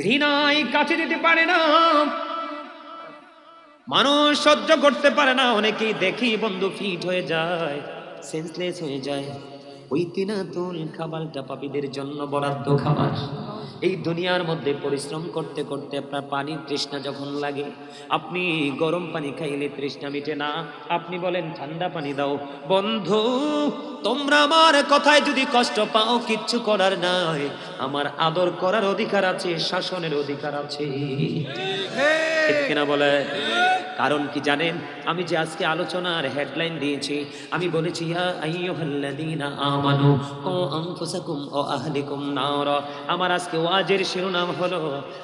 ঘৃণায় কাছে দিতে পারে না, মানুষ সহ্য করতে পারে না। অনেকেই দেখি বন্ধু ফিট হয়ে যায়, সেন্সলেস হয়ে যায়। ওই তিনাতুল খাবারটা পাপীদের জন্য বরাদ্দ খাবার। এই দুনিয়ার মধ্যে পরিশ্রম করতে করতে আপনার পানির তৃষ্ণা যখন লাগে, আপনি গরম পানি খাইলে তৃষ্ণা মিটে না, আপনি বলেন ঠান্ডা পানি দাও। বন্ধু, তোমরা আমার কথায় যদি কষ্ট পাও, কিচ্ছু করার নাই, আমার আদর করার অধিকার আছে, শাসনের অধিকার আছে। ঠিক কিনা বলে? কারণ কি জানেন, আমি যে আজকে আলোচনার হেডলাইন দিয়েছি, আমি বলেছি ইয়া আইয়ুহাল্লাযীনা আমানু ও আনফুসাকুম ও আহলিকুম নার। আমার আজকে ওয়াজের শিরোনাম হলো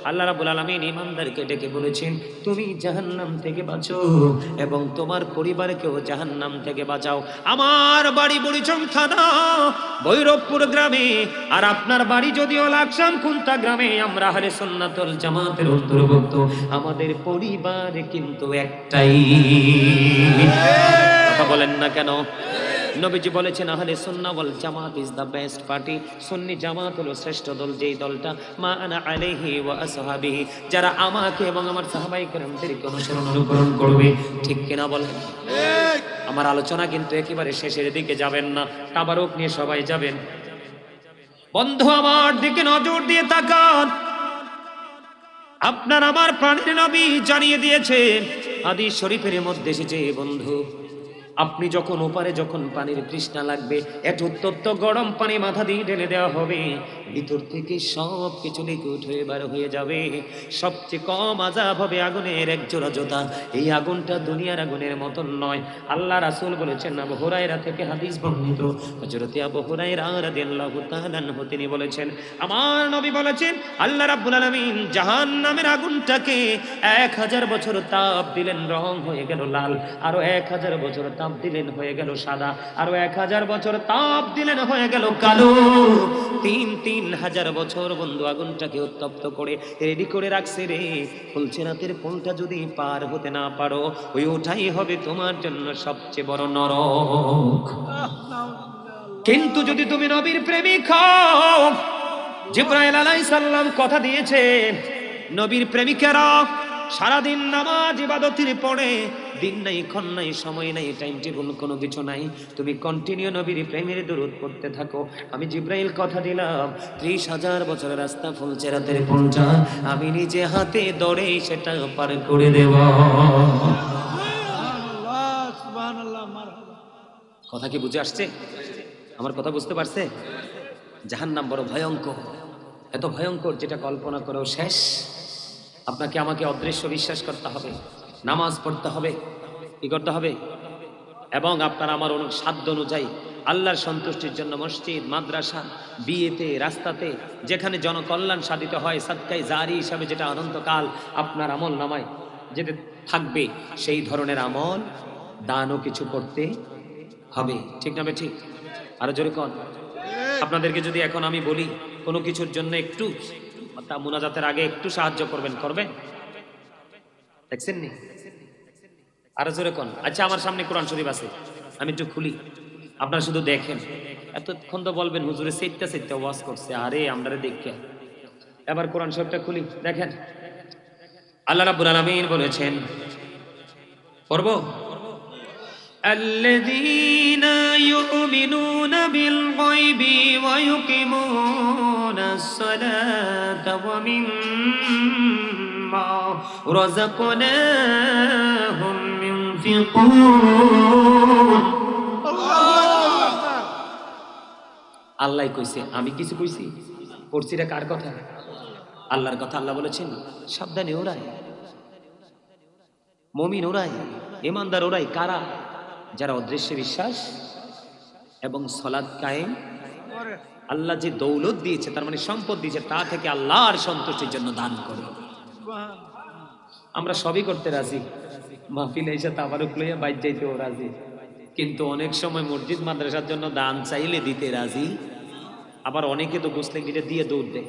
আল্লাহ রাব্বুল আলামিন ইমানদারকে ডেকে বলেছেন, তুমি জাহান্নাম থেকে বাঁচো এবং তোমার পরিবারকেও জাহান্নাম থেকে বাঁচাও। আমার বাড়ি বুড়িচং থানা ভৈরবপুর গ্রামে, আর আপনার বাড়ি যদিও লাকসাম কুন্তা গ্রামে। আমরা আহলে সুন্নাতুল জামাতের অন্তর্ভুক্ত, আমাদের পরিবার কিন্তু একটাই। কথা বলেন না কেন? নবীজি বলেছেন আহলে সুন্নাহ ওয়াল জামাত ইজ দ্য বেস্ট পার্টি। সুন্নি জামাত হলো শ্রেষ্ঠ দল, যেই দলটা মা আনা আলাইহি ওয়া আসহাবিহি, যারা আমাকে এবং আমার সাহাবায়ে কেরামদেরকে অনুসরণ করবে। ঠিক কিনা বলেন? আমার আলোচনা কিন্তু একেবারে শেষের দিকে যাবেন না, তাবারক নিয়ে সবাই যাবেন। বন্ধু আমার দিকে নজর দিয়ে তাকান। আপনার আমার প্রাণের নবী জানিয়ে দিয়েছেন, হাদিস শরীফের মধ্যে এসেছে, বন্ধু আপনি যখন ওপারে যখন পানির তৃষ্ণা লাগবে, একটু উত্তপ্ত গরম পানি মাথা দিয়ে ঢেলে দেওয়া হবে, ভিতর থেকে সব কিছু লিকুইড হয়ে বার হয়ে যাবে। সবচেয়ে কম আযাব হবে আগুনের এক জোড়া জোতা। এই আগুনটা দুনিয়ার আগুনের মতন নয়। আল্লাহ রাসূল বলেছেন, আবু হুরায়রা থেকে হাদিস বর্ণিত, হযরত আবু হুরায়রা রাদিয়াল্লাহু তাআলা আনহু তিনি বলেছেন, আমার নবী বলেছেন আল্লাহ রাব্বুল আলামিন জাহান্নামের আগুনটাকে 1000 বছর তাপ দিলেন, রং হয়ে গেল লাল। আরো 1000 বছর তাপ দিলেন, হয়ে গেল সাদা। আরো 1000 বছর তাপ দিলেন, হয়ে গেল কালো। 3000 বছর বন্ধু আগুনটাকে উত্তপ্ত করে রেডি করে রাখছে রে। ফুলছেরাতের ফুলটা যদি পার হতে না পারো, ওই ওটাই হবে তোমার জন্য সবচেয়ে বড় নরক। কিন্তু যদি তুমি নবীর প্রেমিক হও, জিবরাইল আলাইহিস সালাম কথা দিয়েছে, নবীর প্রেমিকেরা সারাদিন নামাজ ইবাদতের পড়ে, দিন নাই ক্ষণ নাই সময় নাই টাইম টেবিল কোনো কিছু নাই, তুমি কন্টিনিউ নবীর প্রেমের দরুদ পড়তে থাকো। আমি জিবরাইল কথা দিলাম 30,000 বছরের রাস্তা ফুলছেরাতের ফুলটা আমি নিজে হাতে দৌড়ে সেটা পার করে দেব। কথা কি বুঝে আসছে? আমার কথা বুঝতে পারছে? জাহান্নাম বড় ভয়ঙ্কর, এত ভয়ঙ্কর যেটা কল্পনা করেও শেষ। আপনাকে আমাকে অদৃশ্য বিশ্বাস করতে হবে, নামাজ পড়তে হবে, কি করতে হবে, এবং আপনার আমার সাধ্য অনুযায়ী আল্লাহর সন্তুষ্টির জন্য মসজিদ, মাদ্রাসা, বিয়েতে, রাস্তাতে, যেখানে জনকল্যাণ সাধিত হয়, সাদকায়ে জারি হিসাবে যেটা অনন্তকাল আপনার আমল নামায় যেতে থাকবে, সেই ধরনের আমল দানও কিছু করতে হবে। ঠিক না? ঠিক? আরো জোরে কন। আপনাদেরকে যদি এখন আমি বলি কোনো কিছুর জন্য একটু মুনাজাতের আগে একটু সাহায্য করবেন, করবেন? দেখছেন নি? আরো জোরে কোন। আচ্ছা, আমার সামনে কোরআন শরীফ আছে, আমি একটু খুলি, আপনারা শুধু দেখেন। এতক্ষণ তো বলবেন হুজুরে সেটটা ওয়াজ করছে, আরে আমরা দেখে এবার কোরআন শরীফটা খুলি, দেখেন আল্লাহ রাব্বুল আলামিন বলেছেন, পড়ব, আল্লাযীনা ইউমিনুনা বিল গায়বি ওয়া ইউকিমুনাস সালাতা ওয়া মিম্মা রাযাকনাহুম ইউনফিকুন। আল্লাহ কইছে, আমি কিছু কইছি? পড়ছি এটা কার কথা? আল্লাহর কথা। আল্লাহ বলেছেন সাবধানে ওরাই, মুমিন ওরাই, ঈমানদার ওরাই। কারা? যারা অদৃশ্যে বিশ্বাস এবং সালাত কায়েম। আল্লাহ যে দৌলত দিয়েছে, তার মানে সম্পদ দিয়েছে, তা থেকে আল্লাহর সন্তুষ্টির জন্য দান করে। আমরা সবই করতে রাজি, মাহফিলে এসে তাবারুক লইয়া বাইর যাইতেও রাজি, কিন্তু অনেক সময় মসজিদ মাদ্রাসার জন্য দান চাইলে দিতে রাজি। আবার অনেকে তো গোসলে গিয়ে দিয়ে দৌড় দেয়।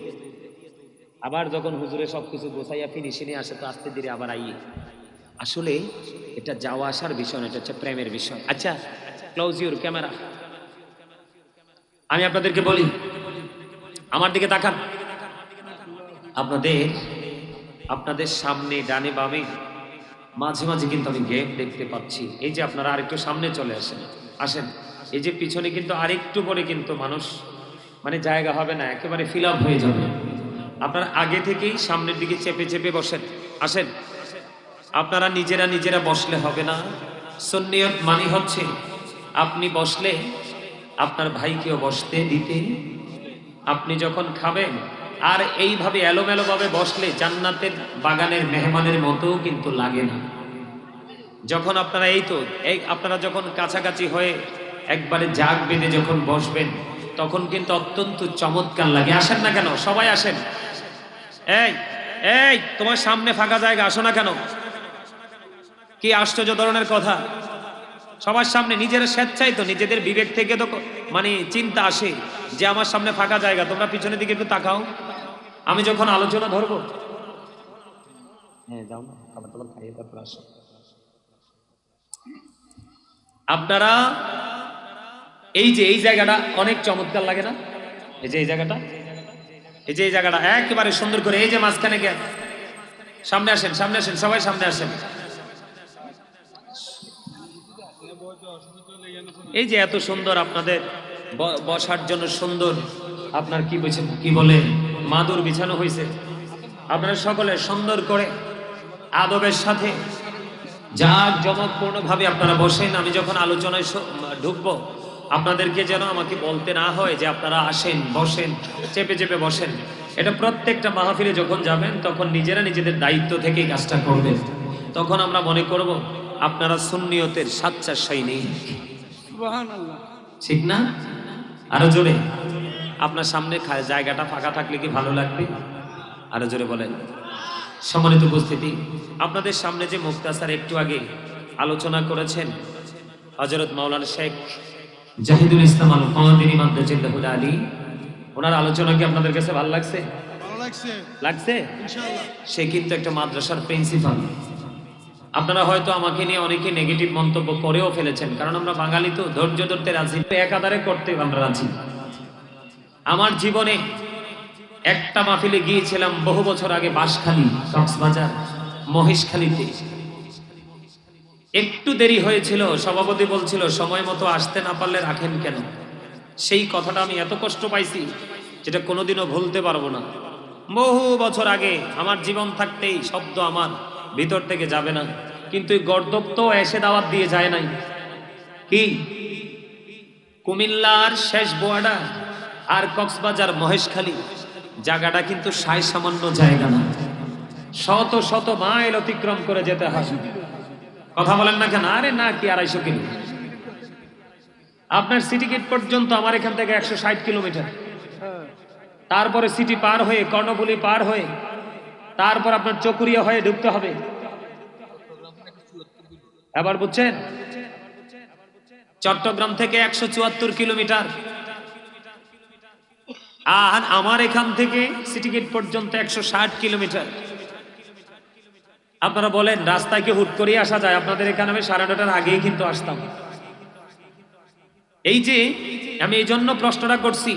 আবার যখন হুজুরে সবকিছু গোছাইয়া ফিনিশিনে আসে, তো আস্তে ধীরে আবার আইয়ে। আসলে এটা যাওয়া আসার বিষয় না, এটা হচ্ছে প্রেমের বিষয়। আচ্ছা, ক্লোজ ইউর ক্যামেরা। আমি আপনাদেরকে বলি, আমার দিকে তাকান। আপনাদের সামনে, ডানে বামে, মাঝে মাঝে কিন্তু আমি গ্যাপ দেখতে পাচ্ছি। এই যে আপনারা আরেকটু সামনে চলে আসেন। এই যে পিছনে কিন্তু আরেকটু পরে কিন্তু মানুষ, মানে জায়গা হবে না, একেবারে ফিল আপ হয়ে যাবে। আপনারা আগে থেকেই সামনের দিকে চেপে চেপে বসেন। আসেন, আপনারা নিজেরা বসলে হবে না। সুন্নিয়ত মানে হচ্ছে আপনি বসলে আপনার ভাইকেও বসতে দিতে, আপনি যখন খাবেন আর এইভাবে এলোমেলো ভাবে বসলে জান্নাতের বাগানের মেহমানের মতো কিন্তু লাগে না। যখন আপনারা আপনারা যখন কাছাকাছি হয়ে একবারে জাগ বেঁধে যখন বসবেন তখন কিন্তু অত্যন্ত চমৎকার লাগে। আসেন না কেন? সবাই আসেন। এই এই তোমার সামনে ফাঁকা জায়গা, আসো না কেন? কি আশ্চর্য ধরনের কথা! সবার সামনে নিজেরা স্বেচ্ছাই তো, নিজেদের বিবেক থেকে তো মানে চিন্তা আসে যে আমার সামনে ফাঁকা জায়গা, তোমরা পিছনের দিকে একটু তাকাও, আমি যখন আলোচনা ধরবো। হ্যাঁ যাও না, খাবার দাবার খাইয়ে তারপর আসো। আপনারা এই যে এই জায়গাটা অনেক চমৎকার লাগে না? এই যে এই জায়গাটা, এই যে এই জায়গাটা একেবারে সুন্দর করে, এই যে মাঝখানে গিয়ে সামনে আসেন, সামনে আসেন, সবাই সামনে আসেন। এই যে এত সুন্দর আপনাদের বসার জন্য সুন্দর আপনার কি বলে মাদুর বিছানো হয়েছে, আপনারা সকলে সুন্দর করে আদবের সাথে জাঁকজমকপূর্ণ ভাবে আপনারা বসেন। আমি যখন আলোচনায় ঢুকবো আপনাদেরকে যেন আমাকে বলতে না হয় যে আপনারা আসেন, বসেন, চেপে চেপে বসেন। এটা প্রত্যেকটা মাহফিলে যখন যাবেন তখন নিজেরা নিজেদের দায়িত্ব থেকে কাজটা করবেন। তখন আমরা মনে করব আপনারা সুন্নিয়তের সাচ্চা সৈনিক। সুবহানাল্লাহ, ঠিক না? আরো জোরে। আপনার সামনে জায়গাটা ফাঁকা থাকলে কি ভালো লাগবে? আরো জোরে বলেন। সম্মানিত উপস্থিতি, আপনাদের সামনে যে মুক্তাসার একটু আগে আলোচনা করেছেন হযরত মাওলানা শেখ জাহিদুল ইসলাম আল কাদেরী মাদ্দাজিল্লাহুল আলী, ওনার আলোচনা কি আপনাদের কাছে ভালো লাগছে? ভালো লাগছে, লাগছে ইনশাআল্লাহ। সে কিন্তু একটা মাদ্রাসার প্রিন্সিপাল। আপনারা হয়তো আমাকে নিয়ে অনেকে নেগেটিভ মন্তব্য করেও ফেলেছেন, কারণ আমরা বাঙালি তো ধৈর্য ধরতে রাজি, একাধারে করতে আমরা রাজি। আমার জীবনে একটা মাহফিলে গিয়েছিলাম বহু বছর আগে, বাঁশখালী, কক্সবাজার, মহেশখালীতে। একটু দেরি হয়েছিল, সভাপতি বলছিল সময় মতো আসতে না পারলে রাখেন কেন। সেই কথাটা আমি এত কষ্ট পাইছি যেটা কোনোদিনও ভুলতে পারবো না। বহু বছর আগে, আমার জীবন থাকতেই শব্দ আমার ভিতর থেকে যাবে না, কিন্তু এই গর্দব তো এসে দাওয়াত দিয়ে যায় নাই। কি কুমিল্লার শেষ বোয়াডা আর কক্সবাজার মহেশখালী জায়গাটা কিন্তু সায় সামান্য জায়গা না, শত শত মাইল অতিক্রম করে যেতে হয়। কথা বলেন না কেন? আরে না, কি 250 কিলো? আপনার সিটি গেট পর্যন্ত আমার এখান থেকে 160 কিলোমিটার। তারপরে সিটি পার হয়ে, কর্ণফুলী পার হয়ে, তারপর আপনার চকুরিয়া হয়ে ঢুকতে হবে। এবার বুঝছেন? চট্টগ্রাম থেকে 174 কিলোমিটার। আর আমার এখান থেকে সিটি গেট পর্যন্ত 160 কিলোমিটার। আপনারা বলেন রাস্তায় কি হুট করে আসা যায়? আপনাদের এখানে আমি 9:30টার আগেই কিন্তু আসতাম। এই যে আমি এই জন্য প্রশ্নটা করছি,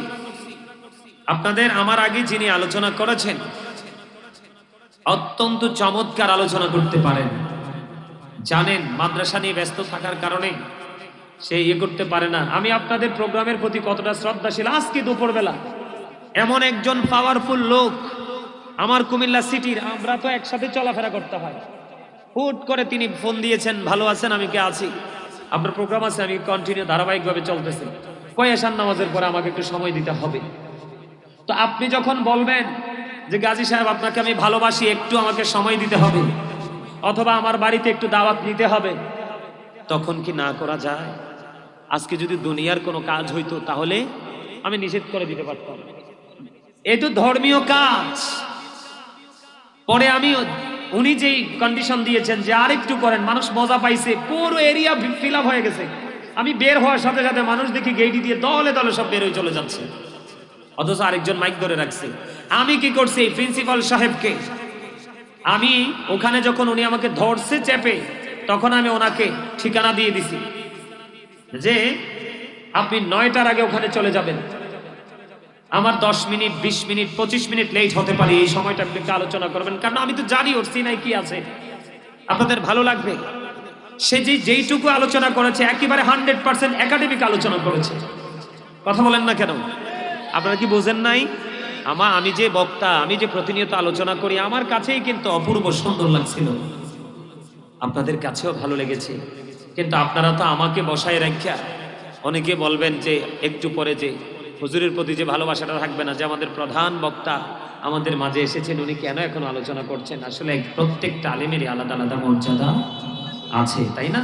আপনাদের আমার আগে যিনি আলোচনা করেছেন অত্যন্ত চমৎকার আলোচনা করতে পারেন, জানেন মাদ্রাসা নিয়ে ব্যস্ত থাকার কারণে সে করতে পারে না। আমি আপনাদের প্রোগ্রামের প্রতি কতটা শ্রদ্ধাশীল। আজকে দুপুরবেলা এমন একজন পাওয়ারফুল লোক আমার কুমিল্লা সিটির, আমরা তো একসাথে চলাফেরা করতে হয়, হুট করে তিনি ফোন দিয়েছেন, ভালো আছেন? আমি কে আছি, আপনার প্রোগ্রাম আছে? আমি কন্টিনিউ ধারাবাহিকভাবে চলতেছে, কয় এশার নামাজের পরে আমাকে একটু সময় দিতে হবে। তো আপনি যখন বলবেন যে গাজী সাহেব আপনাকে আমি ভালোবাসি, একটু আমাকে সময় দিতে হবে, অথবা আমার বাড়িতে একটু দাওয়াত নিতে হবে, তখন কি না করা যায়? আজকে যদি দুনিয়ার কোনো কাজ হইতো তাহলে আমি নিষেধ করে দিতে পারতাম। এই তো ধর্মীয় কাজ। পরে আমি উনি যেই কন্ডিশন দিয়েছেন যে আরেকটু করেন, মানুষ মজা পাইছে, পুরো এরিয়া ফিল আপ হয়ে গেছে। আমি বের হওয়ার সাথে সাথে মানুষ দেখি গেইটি দিয়ে দলে দলে সব বের হয়ে চলে যাচ্ছে, অথচ আরেকজন মাইক ধরে রাখছে। আমি কি করছি? প্রিন্সিপাল সাহেবকে আমি ওখানে যখন উনি আমাকে ধরছে চেপে, তখন আমি ওনাকে ঠিকানা দিয়ে দিছি যে আপনি 9টার আগে ওখানে চলে যাবেন। আমার 10 মিনিট, 20 মিনিট, 25 মিনিট লেট হতে পারে, এই সময়টা আপনি একটু আলোচনা করবেন, কারণ আমি তো জানি ওর সিনাই কি আছে, আপনাদের ভালো লাগবে। সে যেইটুকু আলোচনা করেছে একেবারে 100% একাডেমিক আলোচনা করেছে। কথা বলেন না কেন? আপনারা কি বোঝেন নাই? আমি যে বক্তা, আমি যে প্রতিনিয়ত আলোচনা করি, আমার কাছেই কিন্তু অপূর্ব সুন্দর লাগছিল, আপনাদের কাছেও ভালো লেগেছে। কিন্তু আপনারা তো আমাকে বসায় রাখা, অনেকে বলবেন যে একটু পরে যে হুজুরের প্রতি যে ভালোবাসাটা থাকবে না, যে আমাদের প্রধান বক্তা আমাদের মাঝে এসেছেন, উনি কেন এখন আলোচনা করছেন? আসলে প্রত্যেকটা আলেমেরই আলাদা আলাদা মর্যাদা আছে, তাই না?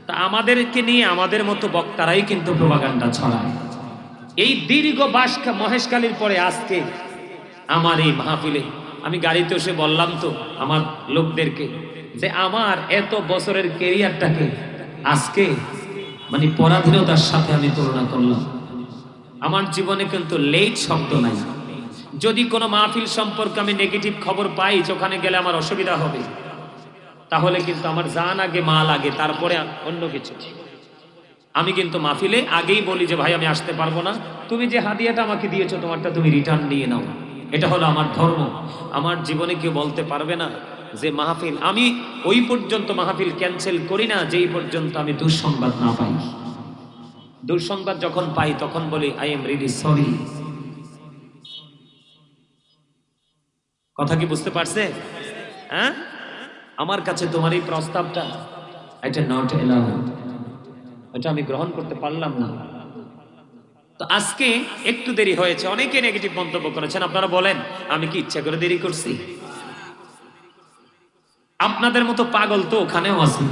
তা আমাদেরকে নিয়ে আমাদের মতো বক্তারাই কিন্তু প্রোপাগান্ডা ছড়ায়। এই দীর্ঘ মহেশকালীর পরে আজকে আমার এই মাহফিলে আমি গাড়িতে এসে বললাম তো আমার লোকদেরকে যে আমার এত বছরের ক্যারিয়ারটাকে আজকে মানে পরাধীনতার সাথে আমি তুলনা করলাম। আমার জীবনে কিন্তু লেট শব্দ নাই। যদি কোনো মাহফিল সম্পর্কে আমি নেগেটিভ খবর পাই যে ওখানে গেলে আমার অসুবিধা হবে, তাহলে কিন্তু আমার জান আগে মাল আগে, তারপরে অন্য কিছু। আমি কিন্তু মাহফিলে আগেই বলি যে ভাই আমি আসতে পারবো না, তুমি যে হাদিয়াটা আমাকে দিয়েছো তোমারটা তুমি রিটার্ন নিয়ে নাও। এটা হলো আমার ধর্ম। আমার জীবনে কেউ বলতে পারবে না যে মাহফিল, আমি ওই পর্যন্ত মাহফিল ক্যান্সেল করি না যেই পর্যন্ত আমি দুঃসংবাদ না পাই। দুঃসংবাদ যখন পাই তখন বলি আই এম রিয়েলি সরি। কথা কি বুঝতে পারছে? হ্যাঁ, আমার কাছে তোমার এই প্রস্তাবটা এটা নট এলাউড, এটা আমি গ্রহণ করতে পারলাম না। তো আজকে একটু দেরি হয়েছে, অনেকে নেগেটিভ মন্তব্য করেছেন। আপনারা বলেন আমি কি ইচ্ছা করে দেরি করছি? আপনাদের মতো পাগল তো ওখানেও আছে,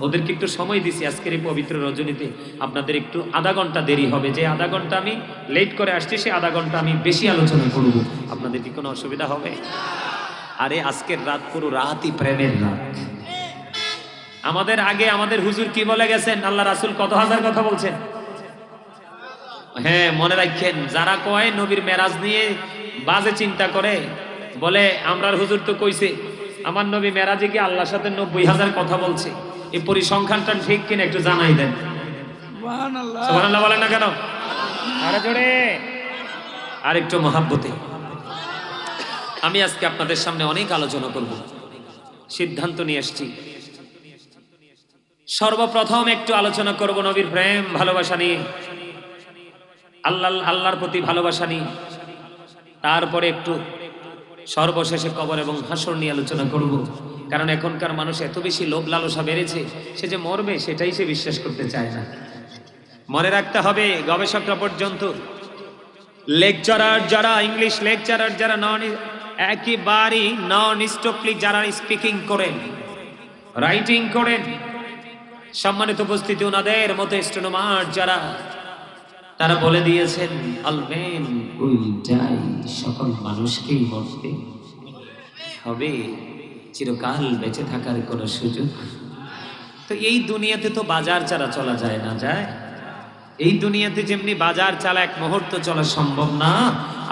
ওদেরকে একটু সময় দিছি। আজকের এই পবিত্র রজনীতে আপনাদের একটু আধা ঘন্টা দেরি হবে। যে আধা ঘন্টা আমি লেট করে আসছি সে আধা ঘন্টা আমি বেশি আলোচনা করব। আপনাদের কি কোনো অসুবিধা হবে? আরে আজকের রাত পুরো রাতই প্রেমের রাত। আমাদের আগে আমাদের হুজুর কি বলে গেছেন, আল্লাহ রাসূল কত হাজার কথা বলছেন। হ্যাঁ, মনে রাখেন, যারা কয় নবীর মেরাজ নিয়ে বাজে চিন্তা করে, বলে আমরার হুজুর তো কইছে আমার নবী মেরাজে গিয়ে আল্লাহর সাথে 90,000 কথা বলছে। এই পরিসংখ্যানটা ঠিক কিনা একটু জানাই দেন। সুবহানাল্লাহ বলেন না কেন? আরে জোরে আর একটু মহাব্বতে। আমি আজকে আপনাদের সামনে অনেক আলোচনা করব, সিদ্ধান্ত নিয়ে আসছি। সর্বপ্রথম একটু আলোচনা করব নবীর প্রেম ভালোবাসা নিয়ে, আল্লাহর প্রতি ভালোবাসা নিয়ে। তারপরে একটু সর্বশেষে কবর এবং হাসর নিয়ে আলোচনা করব। কারণ এখনকার মানুষ এত বেশি লোভ লালসা বেড়েছে, সে যে মরবে সেটাই সে বিশ্বাস করতে চায় না। মনে রাখতে হবে, গবেষকরা পর্যন্ত, লেকচারার যারা, ইংলিশ লেকচারার যারা একেবারেই নন স্টপলি যারা স্পিকিং করেন, রাইটিং করেন, সম্মানিত উপস্থিতি, ওনাদের মতো স্টেনোমার যারা, তারা বলে দিয়েছেন অল মেন উইল ডাই, সকল মানুষকেই মরতে হবে, চিরকাল বেঁচে থাকার কোনো সুযোগ। তো এই দুনিয়াতে তো বাজার ছাড়া চলা যায় না, যায়? এই দুনিয়াতে যেমনি বাজার ছাড়া এক মুহূর্ত চলা সম্ভব না,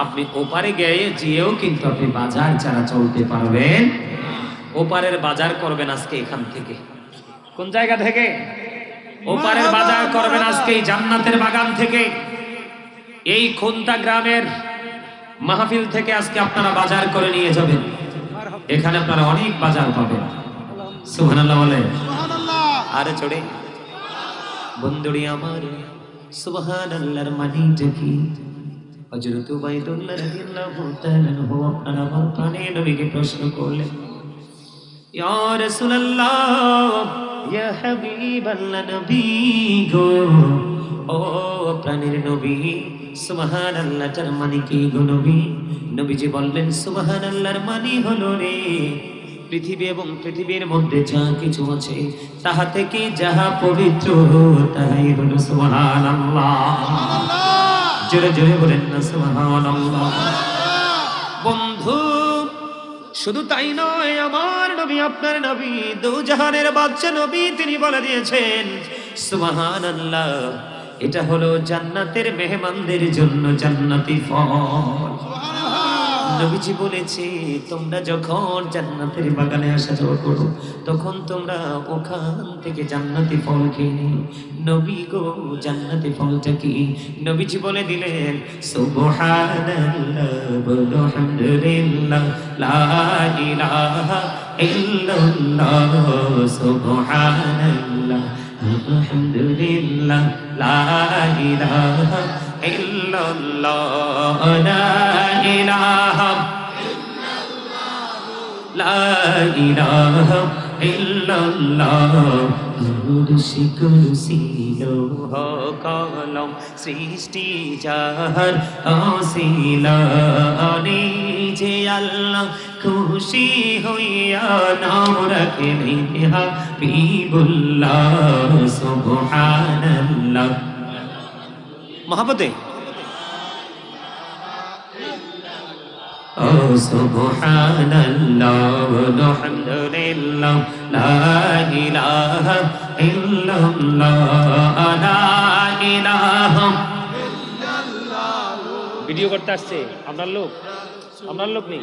আপনি ওপারে গিয়েও কিন্তু আপনি বাজার ছাড়া চলতে পারবেন। ওপারের বাজার করবেন আজকে এখান থেকে। কোন জায়গা থেকে? ওপারের বাজার করবেন আজকে এই জান্নাতের বাগান থেকে। এই খুন্তা গ্রামের মাহফিল থেকে আজকে আপনারা বাজার করে নিয়ে যাবেন। এখানে আপনারা অনেক বাজার পাবেন। সুবহানাল্লাহ বলে। আরে চড়ে বন্ধুরি আমার, সুবহানাল্লাহর মানিটা কি? হযরত উবাইদুল্লাহ রাদিয়াল্লাহু তাআলা আনহু আপনার আমার প্রাণের নবীকে প্রশ্ন করলেন, ইয়া রাসূলুল্লাহ, ইয়া হাবিবাল্লাহ, নবী গো, ও প্রাণের নবী, সুবহানাল্লাহ তার মানে কি গো নবী? নবীজি বললেন, সুবহানাল্লাহর মানে হলো রে, পৃথিবী এবং পৃথিবীর মধ্যে যা কিছু আছে তাহা থেকে যাহা পবিত্র তাহাই হলো সুবহানাল্লাহ। জোরে জোরে বলেন না সুবহানাল্লাহ। বন্ধু, শুধু তাই নয়, আমার নবী, আপনার নবী, দুজাহানের বাদশা নবী, তিনি বলে দিয়েছেন সুবহানাল্লাহ, এটা হলো জান্নাতের মেহমানদের জন্য জান্নাতি ফল। নবীজি বলেছে, তোমরা যখন জান্নাতের বাগানে আসা যাওয়া করো তখন তোমরা ওখান থেকে জান্নাতি ফল খেয়ে নিও। নবী গো, জান্নাতি ফলটা কি? নবীজি বলে দিলেন, সুবহানাল্লাহ, বলো আলহামদুলিল্লাহ, লা ইলাহা ইল্লাল্লাহ, সুবহানাল্লাহ, আলহামদুলিল্লাহ, লা ইলাহা ইল্লাল্লাহ, লা ইলাহা ইল্লাল্লাহ, লা ইলাহা ইল্লাল্লাহ। কুরসি কুরসি লৌহ কলম সৃষ্টি যাহার অসিলা, যে আল্লাহ খুশি হইয়া নাম রাখলেন হাবিবুল্লাহ সুবহানাল্লাহ। মহব্বতে ও সুবহানাল্লাহ আলহামদুলিল্লাহ লা ইলাহা ইল্লাল্লাহ লা ইলাহা। ভিডিও করতে আসছে আপনার লোক নেই।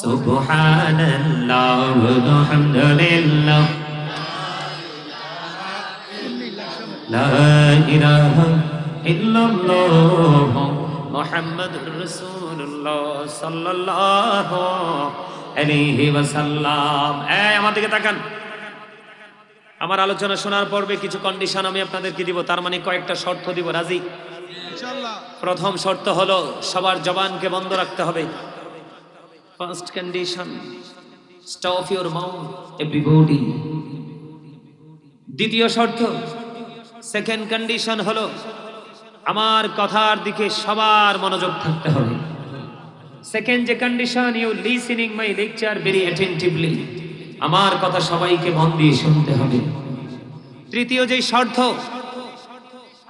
সুবহানাল্লাহ আলহামদুলিল্লাহ লা ইলাহা ইল্লাল্লাহ মুহাম্মাদুর রাসূলুল্লাহ সাল্লাল্লাহু আলাইহি ওয়াসাল্লাম। আমার দিকে তাকান। আমার আলোচনা শোনার পর্বে কিছু কন্ডিশন আমি আপনাদেরকে দিব, তার মানে কয়েকটা শর্ত দিব। রাজি? ইনশাআল্লাহ। প্রথম শর্ত হলো সবার জবানকে বন্ধ রাখতে হবে। First condition, stop your mouth everybody. দ্বিতীয় শর্ত, সেকেন্ড কন্ডিশন হলো আমার কথার দিকে সবার মনোযোগ থাকতে হবে। সেকেন্ড যে condition, you listening my lecture very attentively. আমার কথা সবাইকে মন দিয়ে শুনতে হবে। তৃতীয় যে শর্ত,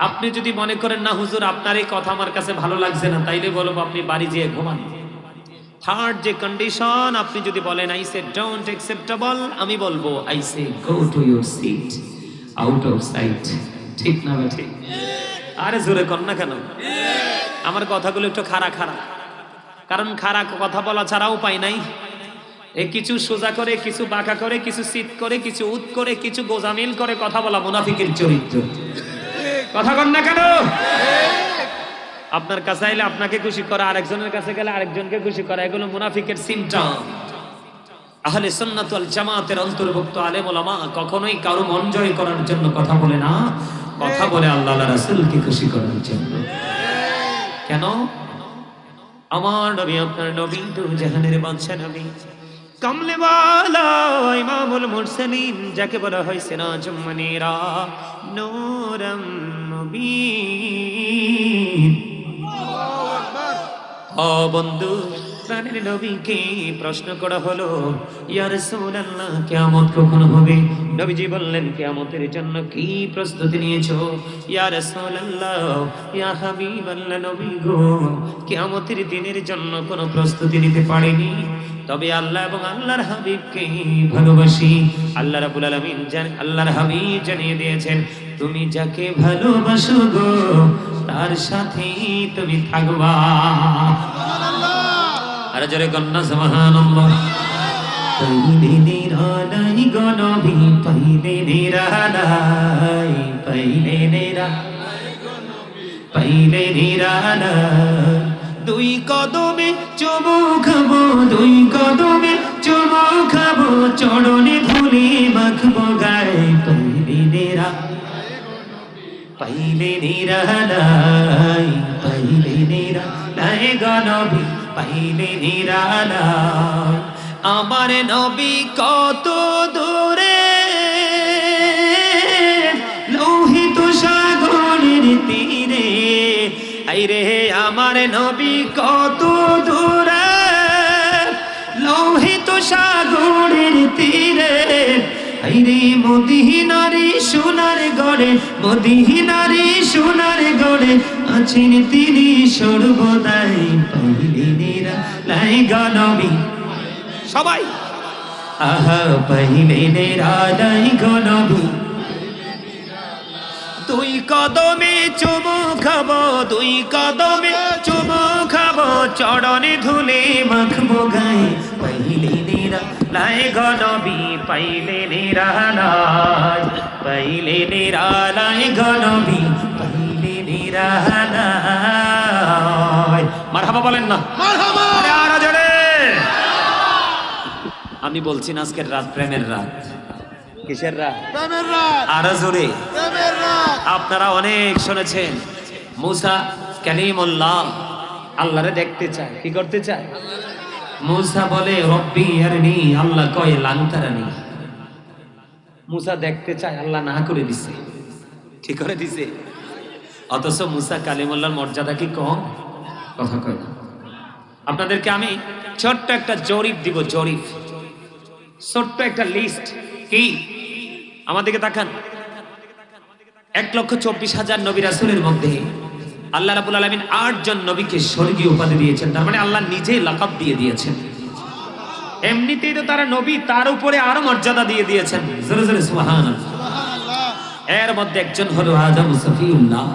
আপনি যদি মনে করেন না হুজুর আপনার এই কথা আমার কাছে ভালো লাগছে না, তাইলে বলবো আপনি বাড়ি যেয়ে ঘুমান। থার্ড যে কন্ডিশন, আপনি যদি বলেন আই সে ডোন্ট অ্যাকসেপ্টেবল, আমি বলবো I say go to your seat out of sight. ঠিক না ঠিক? আরে জোরে কর না কেন? আমার কথাগুলো একটু খাড়া, কারণ খাড়া কথা বলা ছাড়া উপায় নাই। কিছু সোজা করে, কিছু বাঁকা করে, কিছু সিট করে, কিছু উত করে, কিছু গোজামিল করে কথা বলা মুনাফিকের চরিত্র। কথা কর না কেন? আপনার কাছে আইলে আপনাকে খুশি করা, আরেকজনের কাছে গেলে আরেকজনকে খুশি করা, এগুলো মুনাফিকের সিম্পটম। আহলে সুন্নাত ওয়াল জামাতের অন্তর্ভুক্ত আলেম ওলামা কখনোই কারো মন জয় করার জন্য কথা বলে না, কথা বলে আল্লাহ রাসূলকে খুশি করার জন্য। কেন? আমার নবী আপনার নবী তো জাহানের বাদশা নবী, কামলে ওয়ালা ইমামুল মুরসালিন, যাকে বলা হয় সিরাজুম মুনীরা নূরুম মুবিন। ও বন্ধু, প্রাণের নবীকে প্রশ্ন করা হলো, ইয়া রাসূলুল্লাহ কিয়ামত কখন হবে? নবীজি বললেন কিয়ামতের জন্য কি প্রস্তুতি নিয়েছো? ইয়া রাসূলুল্লাহ, ইয়া হাবিবাল্লাহ, নবী গো, কিয়ামতের দিনের জন্য কোনো প্রস্তুতি নিতে পারিনি, তবে আল্লাহ এবং আল্লাহর হাবিবকে ভালোবাসি। আল্লাহ রাব্বুল আলামিন আল্লাহর হাবিব জানিয়ে দিয়েছেন, তুমি যাকে ভালোবাসো গো তার সাথেই তুমি থাকবা। আর জোরে কন্যা সুবহানাল্লাহ। পাইলে নিরালাই গো নবী, পাইলে নিরালাই, পাইলে নিরালাই, দুই কদমে চুমু খাবো, দুই কদমে চুমু খাবো, চরণে ধুলি মাখবো গায়ে, পাইলে নিরালাই, পাইলে নিরালাই গো নবী, পাইলে নিরালাই। আমার নবী কত দূরে, লোহিত সাগরের তীরে, আইরে আমার নবী কত দূরে, লোহিত সাগরের তীরে, আইরে মদিনারি সোনার গড়ে, মদিনারি সোনার গড়ে আছেন তিনি সর্বদাই, পাইলে নিরালাই গো নবী। সবাই আহা, পাইলে নিরালাই গো নবী, দুই কদমে চুমু খাবো, দুই কদমে চুমু খাবো, চরণে ধুলে মাখবো গায়ে, পাইলে নিরালাই গো নবী, পাইলে নিরালাই, পাইলে নিরালাই গো নবী, পাইলে নিরালাই। মারহাবা বলেন না? মারহাবা। আরে জোরে। আমি বলছি না আজকের রাত প্রেমের রাত। কিসের রাত? প্রেমের রাত। আরো জোরে। প্রেমের রাত। আপনারা অনেক শুনেছেন, মুসা কালিমুল্লাহ আল্লাহরে দেখতে চায়। কি করতে চায়? মুসা বলে রব্বি আরনি, আল্লাহ কয় লাংতারানি। মুসা দেখতে চায়, আল্লাহ না করে দিছে। ঠিক করে দিছে। অথচ মুসা কালিমুল্লাহর মর্যাদা কি কম? কথা কয় না। আপনাদেরকে আমি ছোট্ট একটা জরিপ দিব, জরিপ, ছোট্ট একটা লিস্ট। কি আমাদেরকে তাকান, 1,24,000 নবী রাসূলের মধ্যে আল্লাহ রাব্বুল আলামিন 8 জন নবীকে স্বর্গীয় উপাধি দিয়েছেন। তার মানে আল্লাহ নিজেই লাকাব দিয়ে দিয়েছেন। এমনিতেই তো তারা নবী, তার উপরে আরো মর্যাদা দিয়ে দিয়েছেন। জোরে জোরে সুবহানাল্লাহ। সুবহানাল্লাহ। এর মধ্যে একজন হলো আদম সফিউল্লাহ।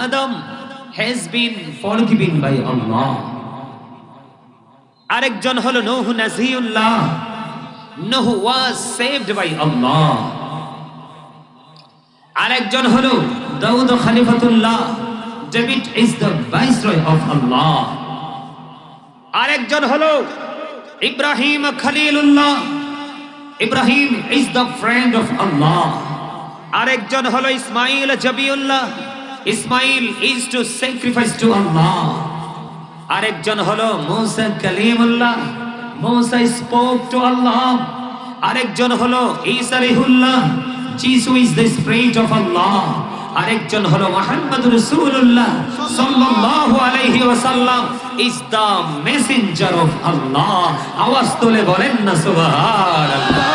আদম has been forgiven by Allah. আরেকজন হলো নূহ নাজিউল্লাহ। নূহ was saved by Allah. আরেকজন হলো দাউদ খলিফাতুল্লাহ। David is the viceroy of Allah. আরেকজন হলো ইব্রাহিম খলিলুল্লাহ। Ibrahim is the friend of Allah. আরেকজন হলো Ismail Zabihullah. Ismail is to sacrifice to Allah. আরেকজন হলো মুসা কালিমুল্লাহ। মুসা spoke to Allah. আরেকজন হলো ঈসা রূহুল্লাহ। Jesus is the spirit of Allah. আরেকজন হলো মুহাম্মদুর রাসূলুল্লাহ সাল্লাল্লাহু আলাইহি ওয়াসাল্লাম is the messenger of Allah. আওয়াজ তুলে বলেন না সুবহানাল্লাহ।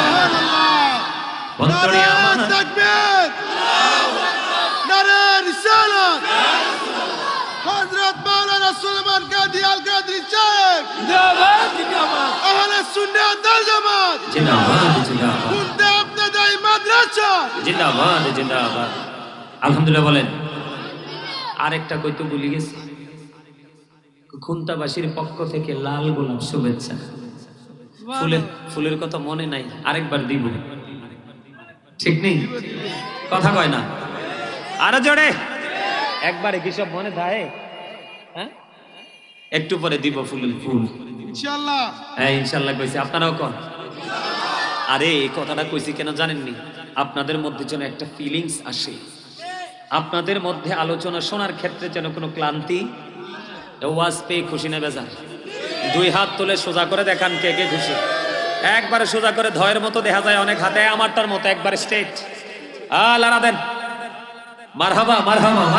বন্ধুরা আমার, নারে তাকবীর, নারে রিসালাত, হযরত মাওলানা সুলেমান কাদি আল কাদরি সাহেব জিন্দাবাদ, জিন্দাবাদ। আহলে সুন্নাত ওয়াল জামাত জিন্দাবাদ, জিন্দাবাদ, কুনতে ইবতিদায়ী মাদ্রাসা জিন্দাবাদ, জিন্দাবাদ। আলহামদুলিল্লাহ বলেন। আরেকটা কইতে ভুলে গেছি, খুন্তাবাসীর পক্ষ থেকে লাল গোলাপ শুভেচ্ছা। ফুলের কথা মনে নাই, আরেকবার দিব। ঠিক নেই, কথা কয় না, আরো জোরে একবারে কি সব মনে থাকে? হ্যাঁ, একটু পরে দিব ফুলের ফুল ইনশাআল্লাহ। হ্যাঁ ইনশাল্লাহ কইছি, আপনারাও কন। আরে এই কথাটা কইছি কেন জানেননি? আপনাদের মধ্যে যেন একটা ফিলিংস আসে, আপনাদের মধ্যে আলোচনা শোনার ক্ষেত্রে যেন কোনো ক্লান্তি। ওয়াজ পেয়ে খুশি না বেজার? 2 হাত তুলে সোজা করে দেখান কে কে খুশি। একবারে সোজা করে ধয়ের মতো দেখা যায় অনেক হাতে, আমারটার মতো একবারে স্ট্রেট। লারা দেন, মারহাবা মারহাবা।